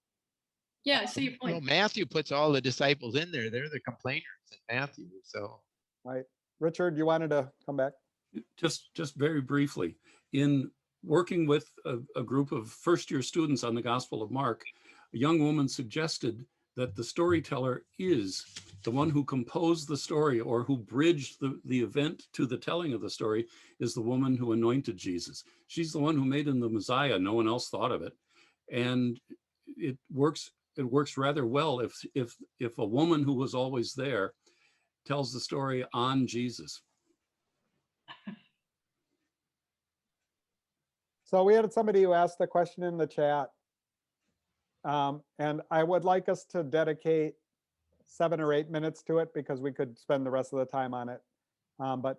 Yeah, I see your point. Well, Matthew puts all the disciples in there. They're the complainers in Matthew. So. Right. Richard, you wanted to come back? Just very briefly, in working with a group of first-year students on the Gospel of Mark, a young woman suggested that the storyteller is the one who composed the story or who bridged the event to the telling of the story is the woman who anointed Jesus. She's the one who made him the Messiah. No one else thought of it. And it works rather well if a woman who was always there tells the story on Jesus. So we had somebody who asked a question in the chat. And I would like us to dedicate 7 or 8 minutes to it because we could spend the rest of the time on it. But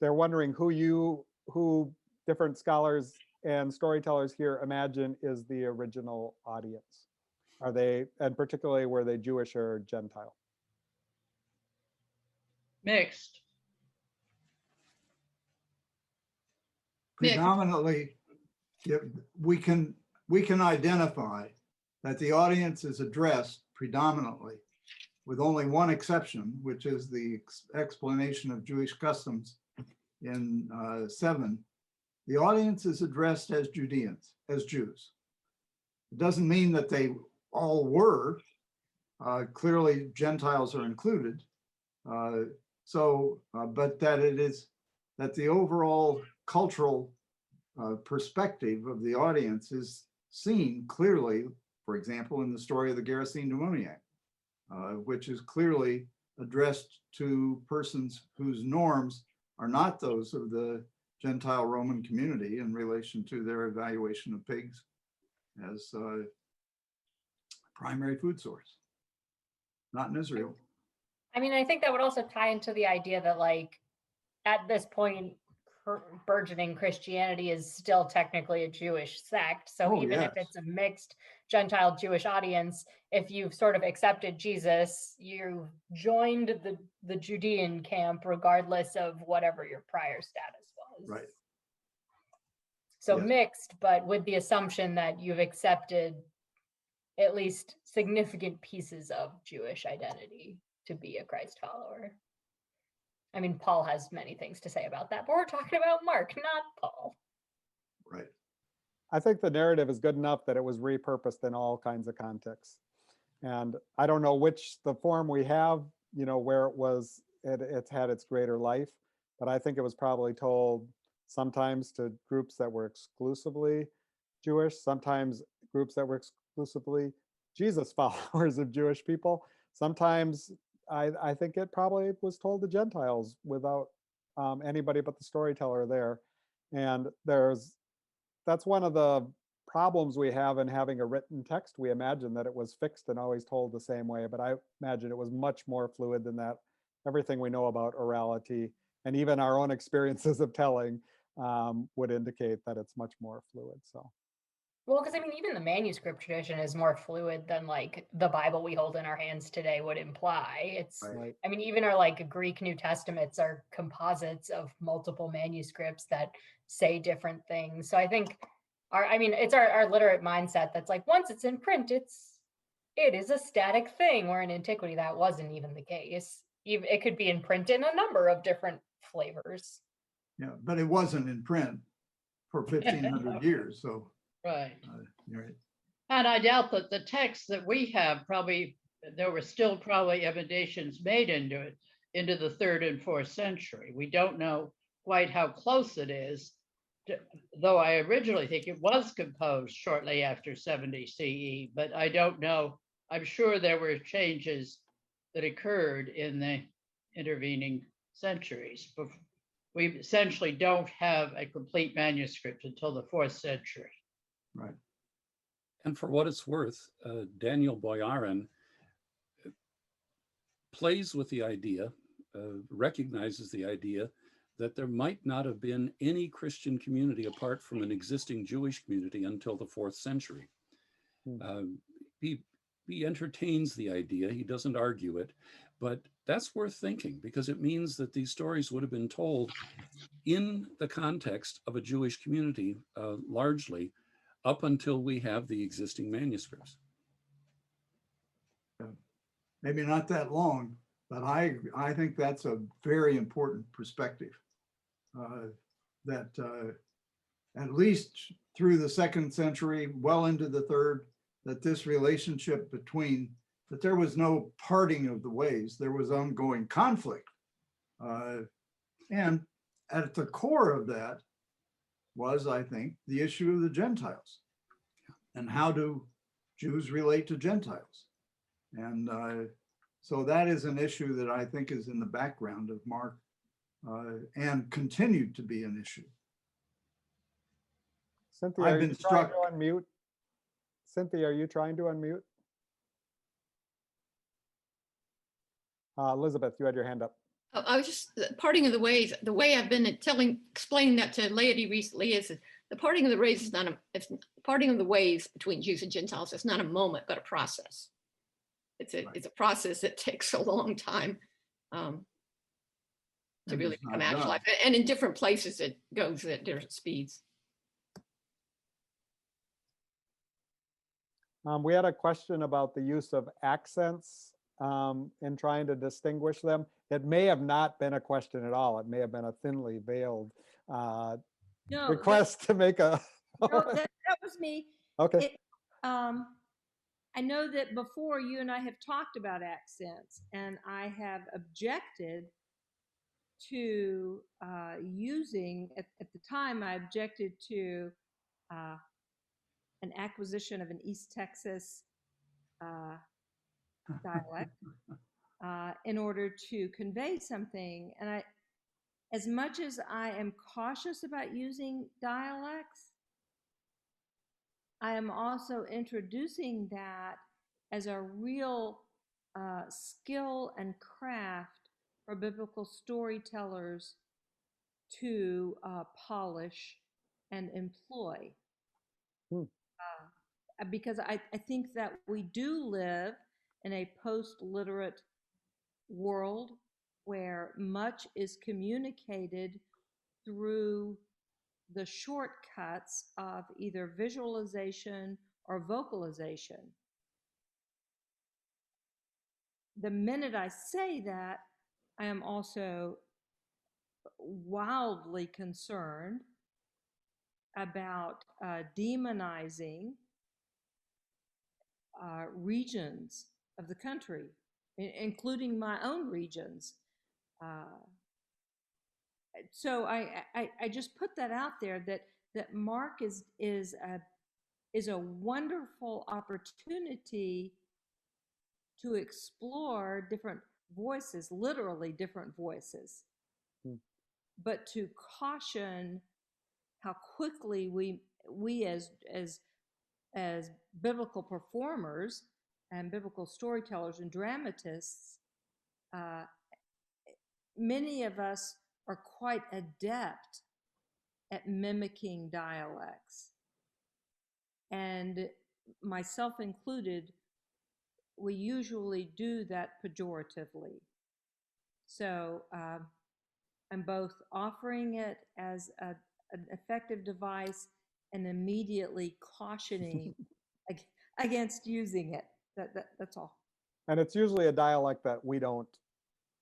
they're wondering who different scholars and storytellers here imagine is the original audience. Are they, and particularly were they Jewish or Gentile? Mixed. Nick. Predominantly, we can identify that the audience is addressed predominantly, with only one exception, which is the explanation of Jewish customs in 7. The audience is addressed as Judeans, as Jews. It doesn't mean that they all were. Clearly, Gentiles are included. But that the overall cultural perspective of the audience is seen clearly, for example, in the story of the Gerasene demoniac, which is clearly addressed to persons whose norms are not those of the Gentile Roman community in relation to their evaluation of pigs as a primary food source, not in Israel. I mean, I think that would also tie into the idea that, like, at this point, burgeoning Christianity is still technically a Jewish sect. So even if it's a mixed Gentile Jewish audience, if you've sort of accepted Jesus, you've joined the Judean camp, regardless of whatever your prior status was. Right. So Yes. mixed, but with the assumption that you've accepted at least significant pieces of Jewish identity to be a Christ follower. I mean, Paul has many things to say about that, but we're talking about Mark, not Paul. Right. I think the narrative is good enough that it was repurposed in all kinds of contexts. And I don't know the form we have, where it's had its greater life, but I think it was probably told sometimes to groups that were exclusively Jewish, sometimes groups that were exclusively Jesus followers of Jewish people. Sometimes I think it probably was told to Gentiles without anybody but the storyteller there. And that's one of the problems we have in having a written text. We imagine that it was fixed and always told the same way, but I imagine it was much more fluid than that. Everything we know about orality and even our own experiences of telling would indicate that it's much more fluid. So. Well, because I mean, even the manuscript tradition is more fluid than like the Bible we hold in our hands today would imply. It's, Right. I mean, even our like Greek New Testaments are composites of multiple manuscripts that say different things. So I think it's our literate mindset that's like, once it's in print, it is a static thing, where in antiquity that wasn't even the case. It could be in print in a number of different flavors. Yeah, but it wasn't in print for 1,500 years, so. Right. You're right. And I doubt that the text that we have there were still probably emendations made into the 3rd and 4th century. We don't know quite how close it is, though I originally think it was composed shortly after 70 CE, but I don't know. I'm sure there were changes that occurred in the intervening centuries. But we essentially don't have a complete manuscript until the 4th century. Right. And for what it's worth, Daniel Boyarin plays with the idea, recognizes the idea that there might not have been any Christian community apart from an existing Jewish community until the 4th century. He entertains the idea, he doesn't argue it, but that's worth thinking, because it means that these stories would have been told in the context of a Jewish community, largely, up until we have the existing manuscripts. Maybe not that long, but I think that's a very important perspective. That at least through the 2nd century, well into the 3rd, that this relationship that there was no parting of the ways, there was ongoing conflict. And at the core of that was, I think, the issue of the Gentiles. And how do Jews relate to Gentiles? And so that is an issue that I think is in the background of Mark and continued to be an issue. Cynthia, I've are been you trying struck. to unmute? Cynthia, are you trying to unmute? Elizabeth, you had your hand up. Oh, I was just parting of the ways. The way I've been explaining that to laity recently is the parting of the ways is not it's parting of the ways between Jews and Gentiles. It's not a moment, but a process. It's a process that takes a long time to And really it's not become done. actualized. And in different places, it goes at different speeds. We had a question about the use of accents in trying to distinguish them. It may have not been a question at all. It may have been a thinly veiled No, request to make a. no, that was me. Okay. It, I know that before you and I have talked about accents, and I have objected to using, at the time, I objected to an acquisition of an East Texas dialect in order to convey something. And as much as I am cautious about using dialects, I am also introducing that as a real skill and craft for biblical storytellers to polish and employ. Because I think that we do live in a post-literate world where much is communicated through the shortcuts of either visualization or vocalization. The minute I say that, I am also wildly concerned about demonizing regions of the country, including my own regions. So I just put that out there that Mark is a wonderful opportunity to explore different voices, literally different voices, but to caution how quickly we as biblical performers and biblical storytellers and dramatists, many of us are quite adept at mimicking dialects. And myself included, we usually do that pejoratively. So I'm both offering it as an effective device and immediately cautioning against using it. That's all. And it's usually a dialect that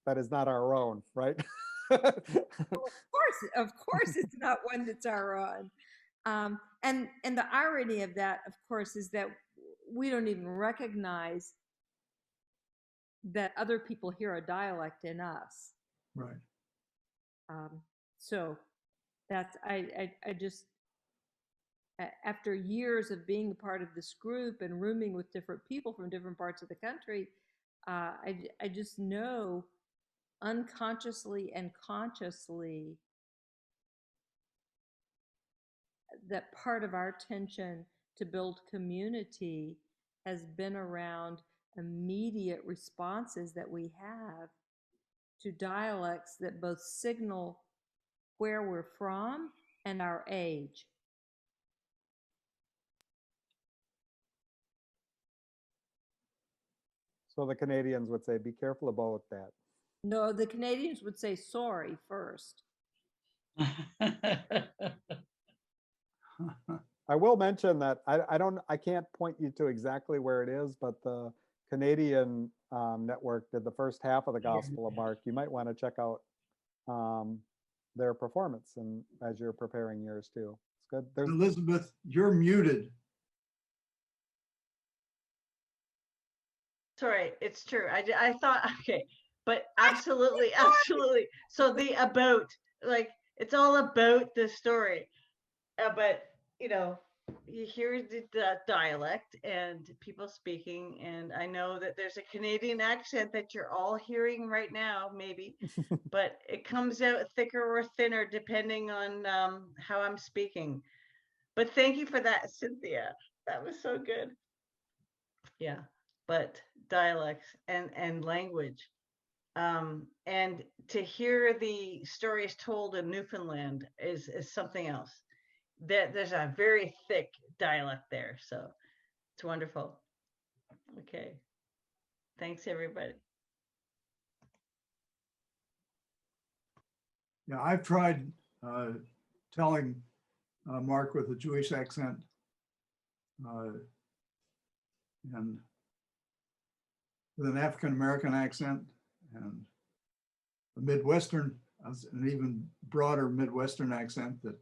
that is not our own, right? Of course, it's not one that's our own. And the irony of that, of course, is that we don't even recognize that other people hear a dialect in us. Right. So that's I just, after years of being a part of this group and rooming with different people from different parts of the country, I just know unconsciously and consciously that part of our tension to build community has been around immediate responses that we have to dialects that both signal where we're from and our age. So the Canadians would say, be careful about that. No, the Canadians would say sorry first. I will mention that I can't point you to exactly where it is, but the Canadian network did the first half of the Gospel of Mark. You might want to check out their performance and as you're preparing yours too. It's good. Elizabeth, you're muted. Sorry, it's true. I thought, okay, but absolutely, absolutely. So the about, like, it's all about the story. But, you know, you hear the dialect and people speaking, and I know that there's a Canadian accent that you're all hearing right now, maybe, but it comes out thicker or thinner depending on how I'm speaking. But thank you for that, Cynthia. That was so good. Yeah, but dialects and language. And to hear the stories told in Newfoundland is something else. There's a very thick dialect there, so it's wonderful. Okay, thanks everybody. Yeah, I've tried telling Mark with a Jewish accent and with an African-American accent and a Midwestern, an even broader Midwestern accent that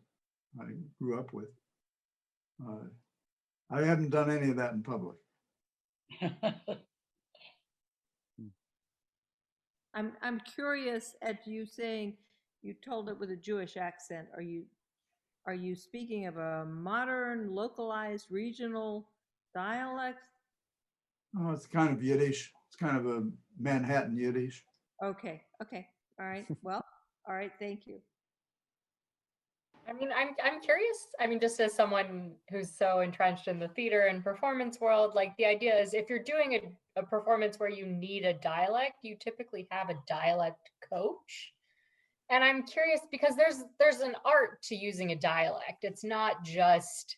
I grew up with. I haven't done any of that in public. I'm curious at you saying you told it with a Jewish accent. Are you speaking of a modern, localized, regional dialect? Oh, it's kind of Yiddish. It's kind of a Manhattan Yiddish. Okay, all right. Well, all right, thank you. I mean, I'm curious. I mean, just as someone who's so entrenched in the theater and performance world, like the idea is if you're doing a performance where you need a dialect, you typically have a dialect coach. And I'm curious because there's an art to using a dialect. It's not just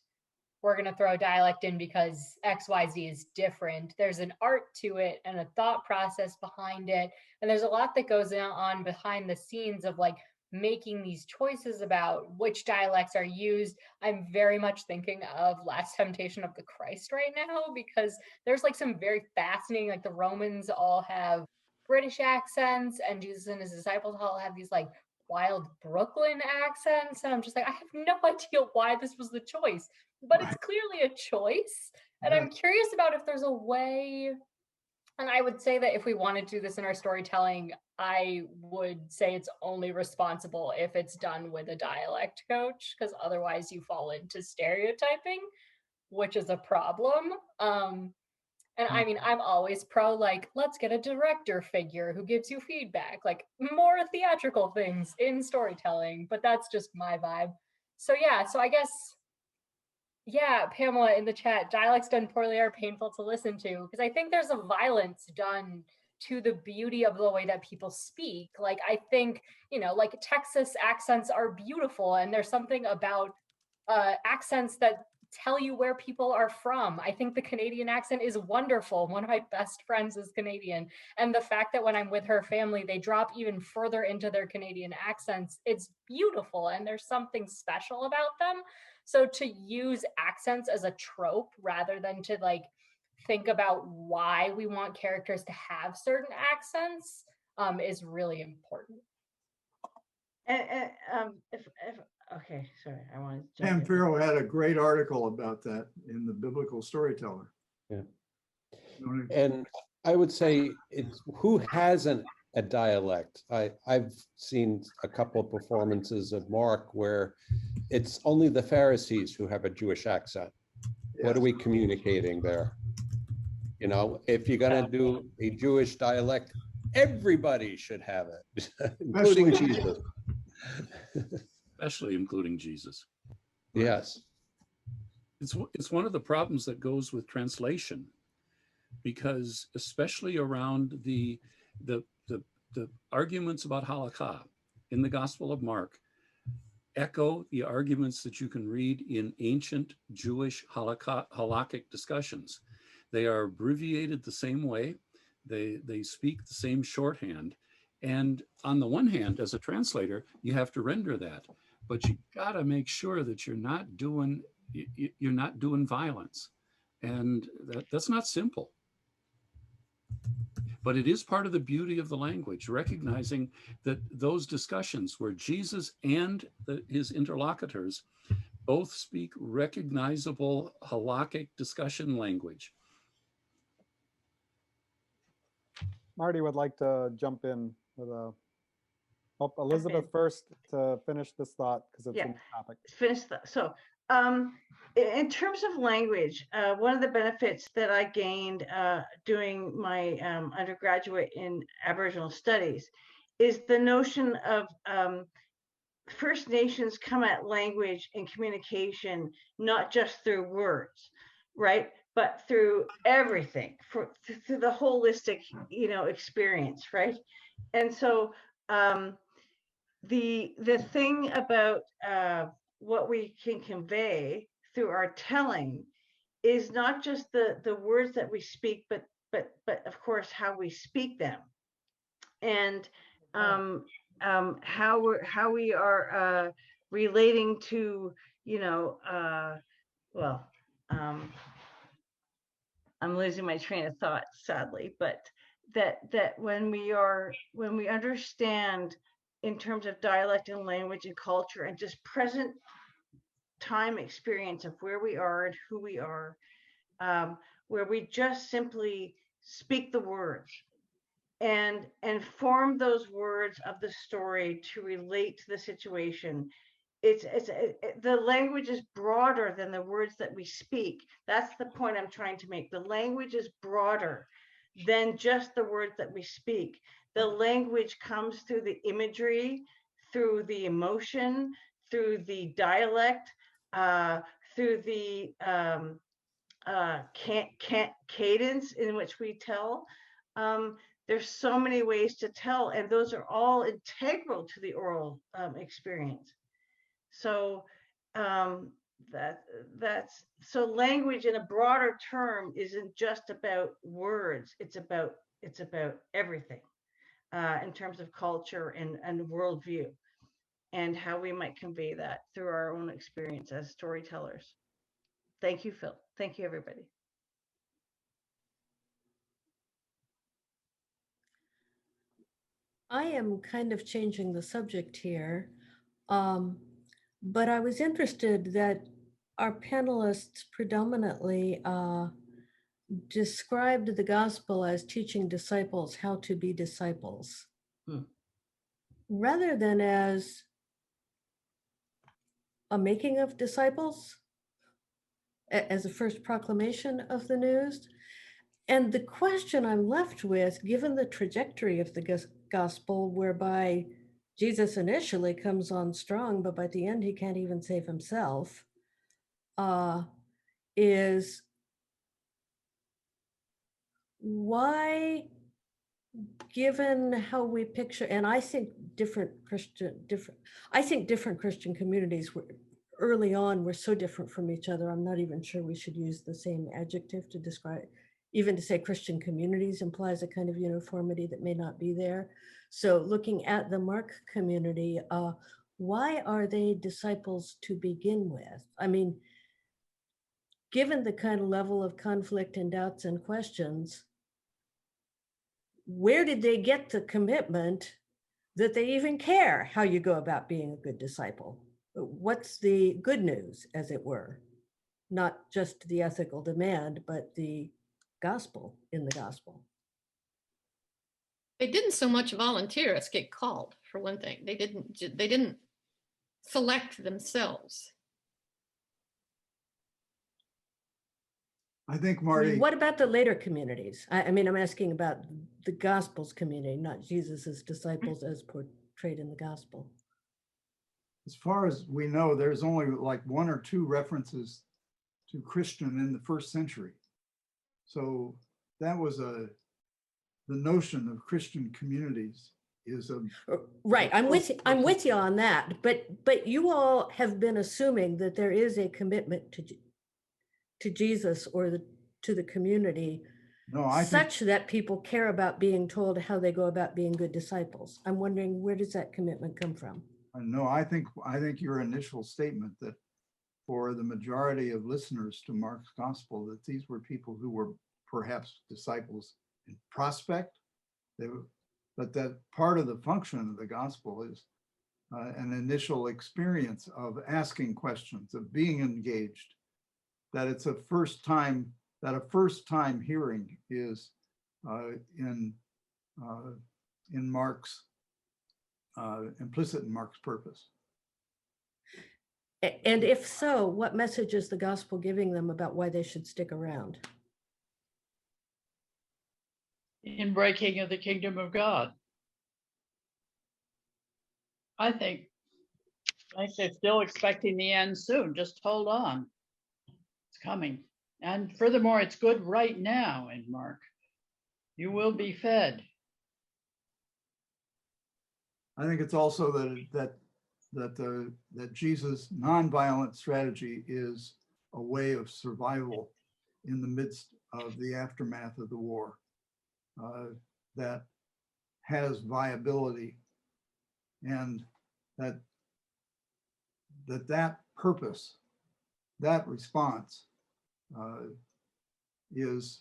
we're going to throw a dialect in because XYZ is different. There's an art to it and a thought process behind it. And there's a lot that goes on behind the scenes of like making these choices about which dialects are used. I'm very much thinking of Last Temptation of the Christ right now because there's like some very fascinating, like the Romans all have British accents and Jesus and his disciples all have these like wild Brooklyn accents. And I'm just like, I have no idea why this was the choice, but it's clearly a choice. And I'm curious about if there's a way, and I would say that if we wanted to do this in our storytelling, I would say it's only responsible if it's done with a dialect coach, because otherwise you fall into stereotyping, which is a problem. And I mean, I'm always pro, like, let's get a director figure who gives you feedback, like more theatrical things in storytelling, but that's just my vibe. So yeah, so I guess, yeah, Pamela in the chat, dialects done poorly are painful to listen to, because I think there's a violence done to the beauty of the way that people speak. Like, I think, like Texas accents are beautiful, and there's something about accents that tell you where people are from. I think the Canadian accent is wonderful. One of my best friends is Canadian. And the fact that when I'm with her family, they drop even further into their Canadian accents, it's beautiful. And there's something special about them. So to use accents as a trope rather than to like think about why we want characters to have certain accents is really important. And if okay, sorry, I want to Pam Farrow had a great article about that in the Biblical Storyteller. Yeah. And I would say it's who hasn't a dialect. I've seen a couple of performances of Mark where it's only the Pharisees who have a Jewish accent. Yes. What are we communicating there? If you're going to do a Jewish dialect, everybody should have it, including Jesus. Especially including Jesus. Yes. It's one of the problems that goes with translation, because especially around the arguments about halakha in the Gospel of Mark echo the arguments that you can read in ancient Jewish halakhic discussions. They are abbreviated the same way. They speak the same shorthand. And on the one hand, as a translator, you have to render that, but you got to make sure that you're not doing violence, and that's not simple. But it is part of the beauty of the language, recognizing that those discussions where Jesus and his interlocutors both speak recognizable halakhic discussion language. Marty would like to jump in with Elizabeth first to finish this thought because it's a new topic. Finish that. So in terms of language, one of the benefits that I gained doing my undergraduate in Aboriginal studies is the notion of First Nations come at language and communication not just through words, right? but through everything, through the holistic, experience, right? And so the thing about what we can convey through our telling is not just the words that we speak, but of course how we speak them, and how we are relating to, well, I'm losing my train of thought, sadly, but that when we understand in terms of dialect and language and culture and just present time experience of where we are and who we are, where we just simply speak the words and form those words of the story to relate to the situation. The language is broader than the words that we speak. That's the point I'm trying to make. The language is broader than just the words that we speak. The language comes through the imagery, through the emotion, through the dialect, through the cadence in which we tell. There's so many ways to tell, and those are all integral to the oral experience. So that's so language in a broader term isn't just about words. It's about everything in terms of culture and worldview, and how we might convey that through our own experience as storytellers. Thank you, Phil. Thank you, everybody. I am kind of changing the subject here, but I was interested that our panelists predominantly described the gospel as teaching disciples how to be disciples, rather than as a making of disciples, as a first proclamation of the news. And the question I'm left with, given the trajectory of the gospel, whereby Jesus initially comes on strong, but by the end he can't even save himself, is why, given how we picture, and I think different Christian communities were early on were so different from each other. I'm not even sure we should use the same adjective to describe. Even to say Christian communities implies a kind of uniformity that may not be there. So looking at the Mark community, why are they disciples to begin with? I mean, given the kind of level of conflict and doubts and questions, where did they get the commitment that they even care how you go about being a good disciple? What's the good news, as it were? Not just the ethical demand, but the gospel in the gospel. They didn't so much volunteer as get called, for one thing. They didn't select themselves. I think, Marty. What about the later communities? I mean, I'm asking about the gospel's community, not Jesus's disciples as portrayed in the gospel. As far as we know, there's only like 1 or 2 references to Christian in the 1st century. So that was the notion of Christian communities is a right. I'm with you on that. But you all have been assuming that there is a commitment to Jesus or to the community, such that people care about being told how they go about being good disciples. I'm wondering, where does that commitment come from? No, I think your initial statement that for the majority of listeners to Mark's gospel, that these were people who were perhaps disciples in prospect, but that part of the function of the gospel is an initial experience of asking questions, of being engaged, that it's a first time hearing is in Mark's implicit in Mark's purpose. And if so, what message is the gospel giving them about why they should stick around? In breaking of the kingdom of God. I think they're still expecting the end soon. Just hold on. It's coming. And furthermore, it's good right now in Mark. You will be fed. I think it's also that Jesus' nonviolent strategy is a way of survival in the midst of the aftermath of the war, that has viability, and that purpose, that response, is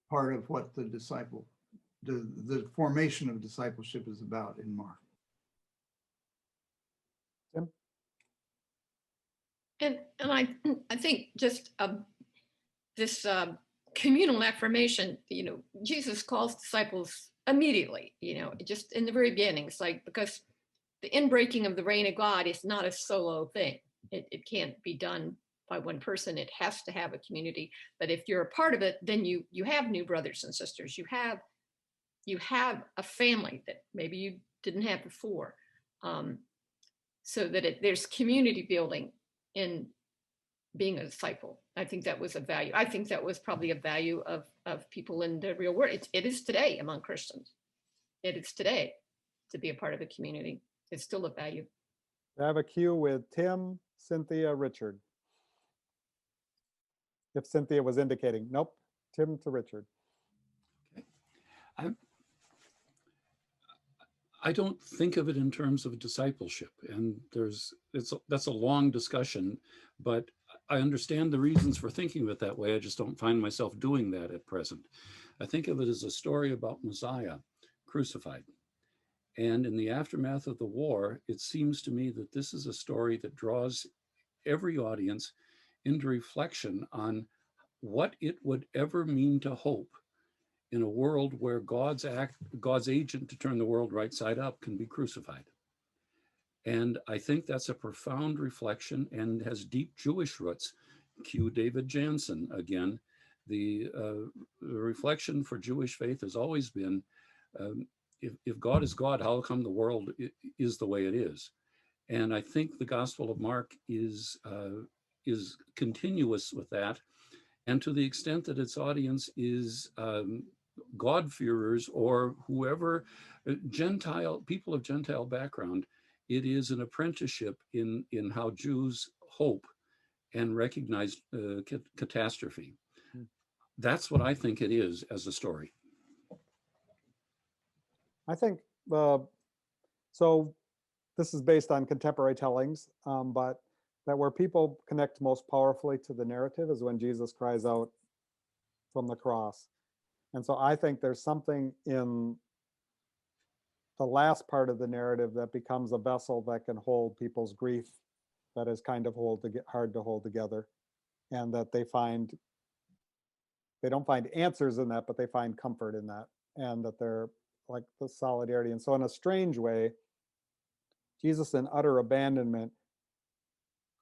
part of what the formation of discipleship is about in Mark. Tim? And I think just this communal affirmation, Jesus calls disciples immediately, just in the very beginning. It's like, because the inbreaking of the reign of God is not a solo thing. It can't be done by one person. It has to have a community. But if you're a part of it, then you have new brothers and sisters. You have a family that maybe you didn't have before. So that there's community building in being a disciple. I think that was a value. I think that was probably a value of people in the real world. It is today among Christians. It is today to be a part of a community. It's still a value. I have a queue with Tim, Cynthia, Richard. If Cynthia was indicating, nope, Tim to Richard. I don't think of it in terms of discipleship, and that's a long discussion, but I understand the reasons for thinking of it that way. I just don't find myself doing that at present. I think of it as a story about Messiah crucified. And in the aftermath of the war, it seems to me that this is a story that draws every audience into reflection on what it would ever mean to hope in a world where God's agent to turn the world right side up can be crucified. And I think that's a profound reflection and has deep Jewish roots. Cue David Jansen again. The reflection for Jewish faith has always been, if God is God, how come the world is the way it is? And I think the Gospel of Mark is continuous with that. And to the extent that its audience is God-fearers or whoever, people of Gentile background, it is an apprenticeship in how Jews hope and recognize catastrophe. That's what I think it is as a story. I think, so this is based on contemporary tellings, but that where people connect most powerfully to the narrative is when Jesus cries out from the cross. And so I think there's something in the last part of the narrative that becomes a vessel that can hold people's grief that is kind of hard to hold together, and that they don't find answers in that, but they find comfort in that, and that they're like the solidarity. And so in a strange way, Jesus in utter abandonment,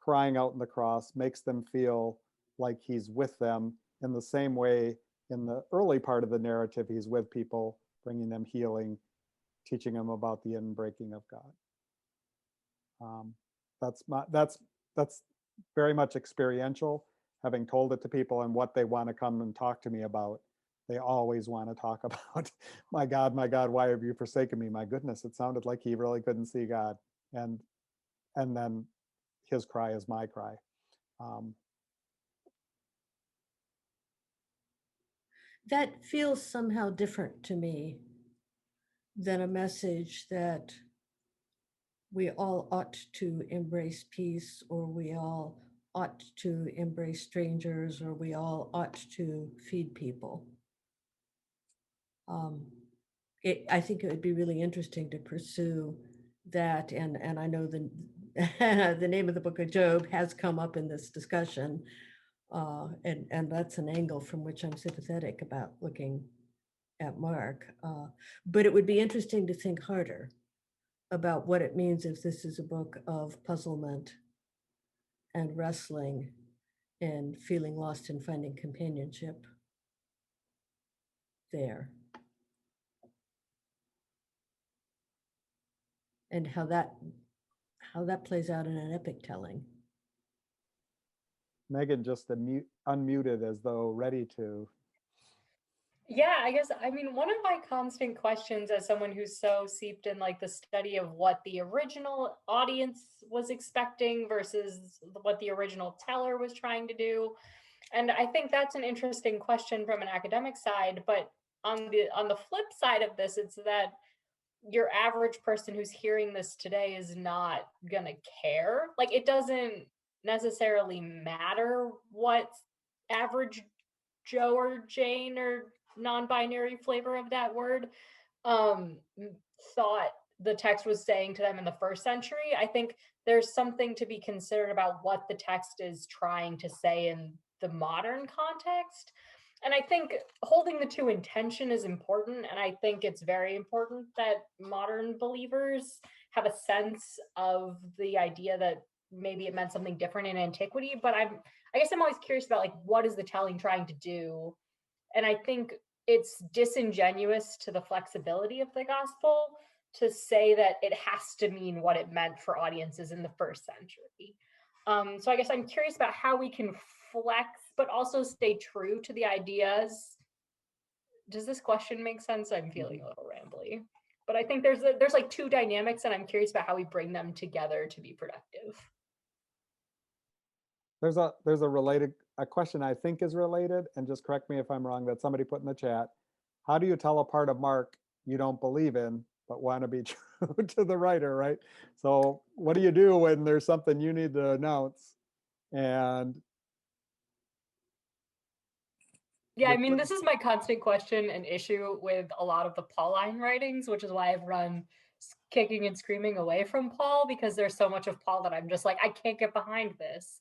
crying out in the cross, makes them feel like he's with them in the same way in the early part of the narrative, he's with people, bringing them healing, teaching them about the inbreaking of God. That's very much experiential, having told it to people and what they want to come and talk to me about. They always want to talk about, my God, why have you forsaken me? My goodness, it sounded like he really couldn't see God. And then his cry is my cry. That feels somehow different to me than a message that we all ought to embrace peace, or we all ought to embrace strangers, or we all ought to feed people. I think it would be really interesting to pursue that, and I know the the name of the book of Job has come up in this discussion, and that's an angle from which I'm sympathetic about looking at Mark. But it would be interesting to think harder about what it means if this is a book of puzzlement and wrestling and feeling lost and finding companionship there. And how that plays out in an epic telling. Megan just unmuted as though ready to. Yeah, I guess, I mean, one of my constant questions as someone who's so seeped in like the study of what the original audience was expecting versus what the original teller was trying to do. And I think that's an interesting question from an academic side, but on the flip side of this, it's that your average person who's hearing this today is not gonna care. Like, it doesn't necessarily matter what average Joe or Jane or non-binary flavor of that word um thought the text was saying to them in the first century. I think there's something to be considered about what the text is trying to say in the modern context. And I think holding the two in tension is important. And I think it's very important that modern believers have a sense of the idea that maybe it meant something different in antiquity. But I guess I'm always curious about like, what is the telling trying to do? And I think it's disingenuous to the flexibility of the gospel to say that it has to mean what it meant for audiences in the first century. So I guess I'm curious about how we can flex, but also stay true to the ideas. Does this question make sense? I'm feeling a little rambly, but I think there's like two dynamics, and I'm curious about how we bring them together to be productive. There's a question I think is related, and just correct me if I'm wrong, that somebody put in the chat. How do you tell a part of Mark you don't believe in, but want to be true to the writer, right? So what do you do when there's something you need to announce? And yeah, I mean, this is my constant question and issue with a lot of the Pauline writings, which is why I've run kicking and screaming away from Paul, because there's so much of Paul that I'm just like, I can't get behind this.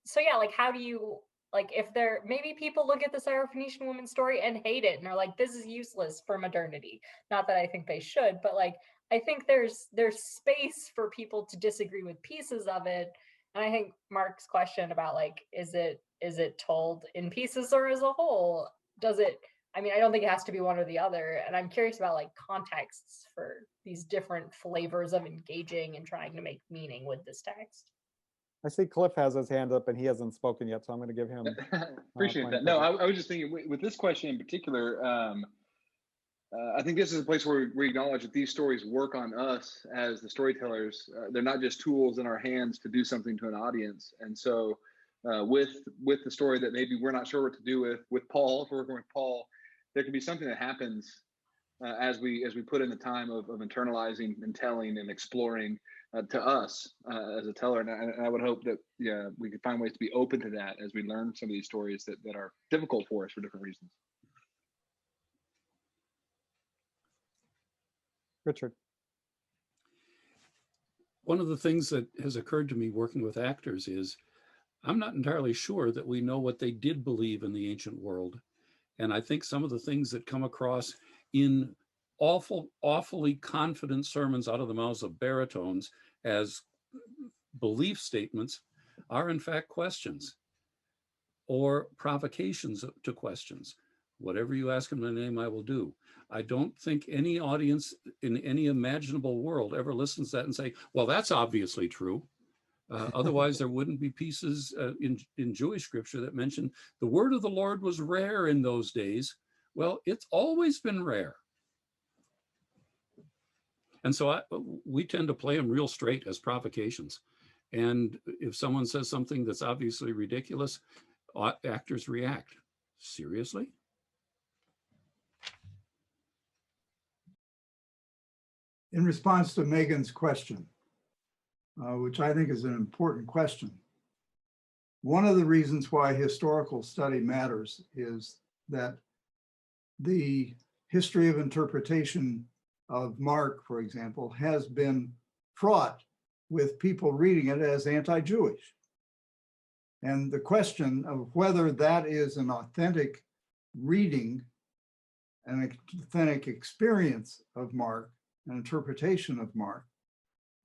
So yeah, like, how do you, like, if there, maybe people look at the Syrophoenician woman story and hate it and are like, this is useless for modernity. Not that I think they should, but like, I think there's space for people to disagree with pieces of it. And I think Mark's question about like, is it told in pieces or as a whole? Does it, I mean, I don't think it has to be one or the other. And I'm curious about like contexts for these different flavors of engaging and trying to make meaning with this text. I see Cliff has his hand up and he hasn't spoken yet, so I'm going to give him. Appreciate that. No, I was just thinking with this question in particular, I think this is a place where we acknowledge that these stories work on us as the storytellers. They're not just tools in our hands to do something to an audience. And so with the story that maybe we're not sure what to do with Paul, if we're working with Paul, there can be something that happens as we put in the time of internalizing and telling and exploring to us as a teller. And I would hope that we could find ways to be open to that as we learn some of these stories that are difficult for us for different reasons. Richard. One of the things that has occurred to me working with actors is I'm not entirely sure that we know what they did believe in the ancient world. And I think some of the things that come across in awfully confident sermons out of the mouths of baritones as belief statements are in fact questions or provocations to questions. Whatever you ask in my name, I will do. I don't think any audience in any imaginable world ever listens to that and say, well, that's obviously true. Otherwise, there wouldn't be pieces in Jewish scripture that mention the word of the Lord was rare in those days. Well, it's always been rare. And so we tend to play them real straight as provocations. And if someone says something that's obviously ridiculous, actors react. Seriously? In response to Megan's question, which I think is an important question, one of the reasons why historical study matters is that the history of interpretation of Mark, for example, has been fraught with people reading it as anti-Jewish. And the question of whether that is an authentic reading, an authentic experience of Mark, an interpretation of Mark,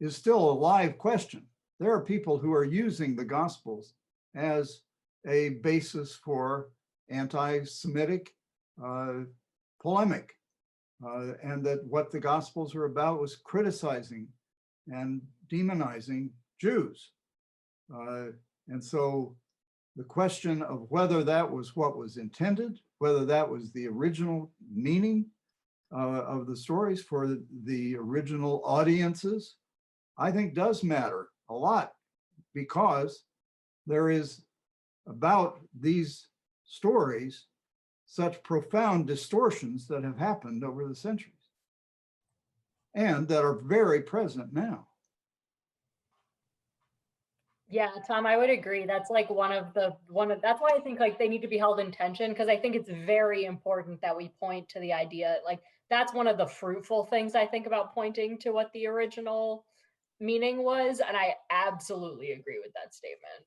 is still a live question. There are people who are using the Gospels as a basis for anti-Semitic polemic, and that what the Gospels are about was criticizing and demonizing Jews. And so the question of whether that was what was intended, whether that was the original meaning of the stories for the original audiences, I think does matter a lot, because there is about these stories such profound distortions that have happened over the centuries and that are very present now. Yeah, Tom, I would agree. That's like that's why I think like they need to be held in tension, because I think it's very important that we point to the idea, like that's one of the fruitful things I think about pointing to what the original meaning was. And I absolutely agree with that statement.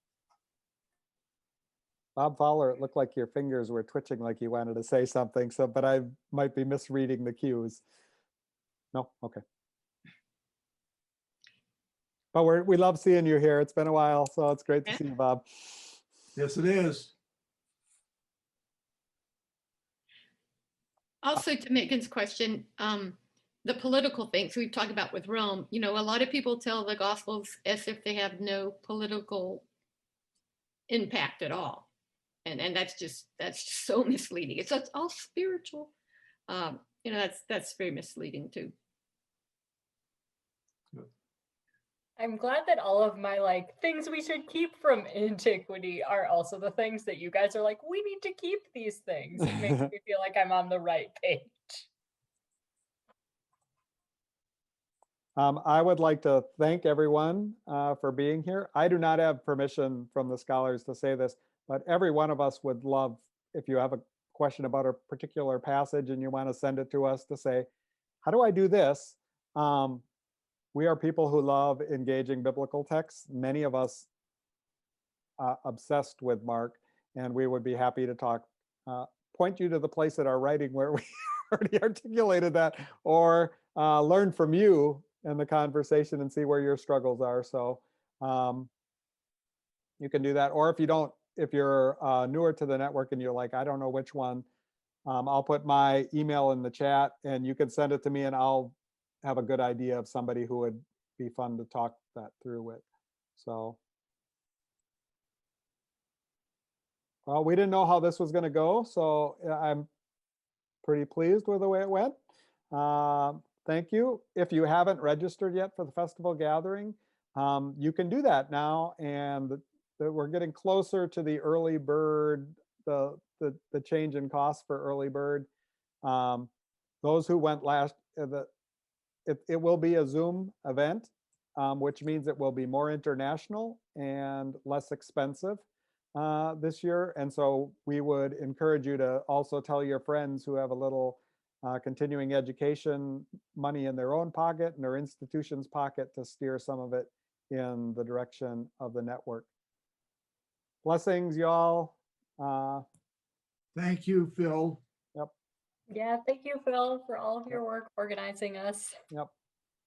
Bob Fowler, it looked like your fingers were twitching like you wanted to say something, so, but I might be misreading the cues. No, okay. But we love seeing you here. It's been a while, so it's great to see you, Bob. Yes, it is. Also, to Megan's question, the political things we've talked about with Rome, you know, a lot of people tell the Gospels as if they have no political impact at all. And that's just so misleading. It's all spiritual. You know, that's very misleading too. I'm glad that all of my like things we should keep from antiquity are also the things that you guys are like, we need to keep these things. It makes me feel like I'm on the right page. I would like to thank everyone for being here. I do not have permission from the scholars to say this, but every one of us would love, if you have a question about a particular passage and you want to send it to us, to say, how do I do this? We are people who love engaging biblical texts. Many of us obsessed with Mark, and we would be happy to talk, point you to the place in our writing where we already articulated that, or learn from you in the conversation and see where your struggles are. So you can do that. Or if you're newer to the network and you're like, I don't know which one, I'll put my email in the chat and you can send it to me and I'll have a good idea of somebody who would be fun to talk that through with. So, well, we didn't know how this was going to go, so I'm pretty pleased with the way it went. Thank you. If you haven't registered yet for the festival gathering, you can do that now, and we're getting closer to the early bird, the change in cost for early bird. Those who went last, it will be a Zoom event, which means it will be more international and less expensive this year. And so we would encourage you to also tell your friends who have a little continuing education money in their own pocket and their institution's pocket to steer some of it in the direction of the network. Blessings, y'all. Thank you, Phil. Yep. Yeah, thank you, Phil, for all of your work organizing us. Yep.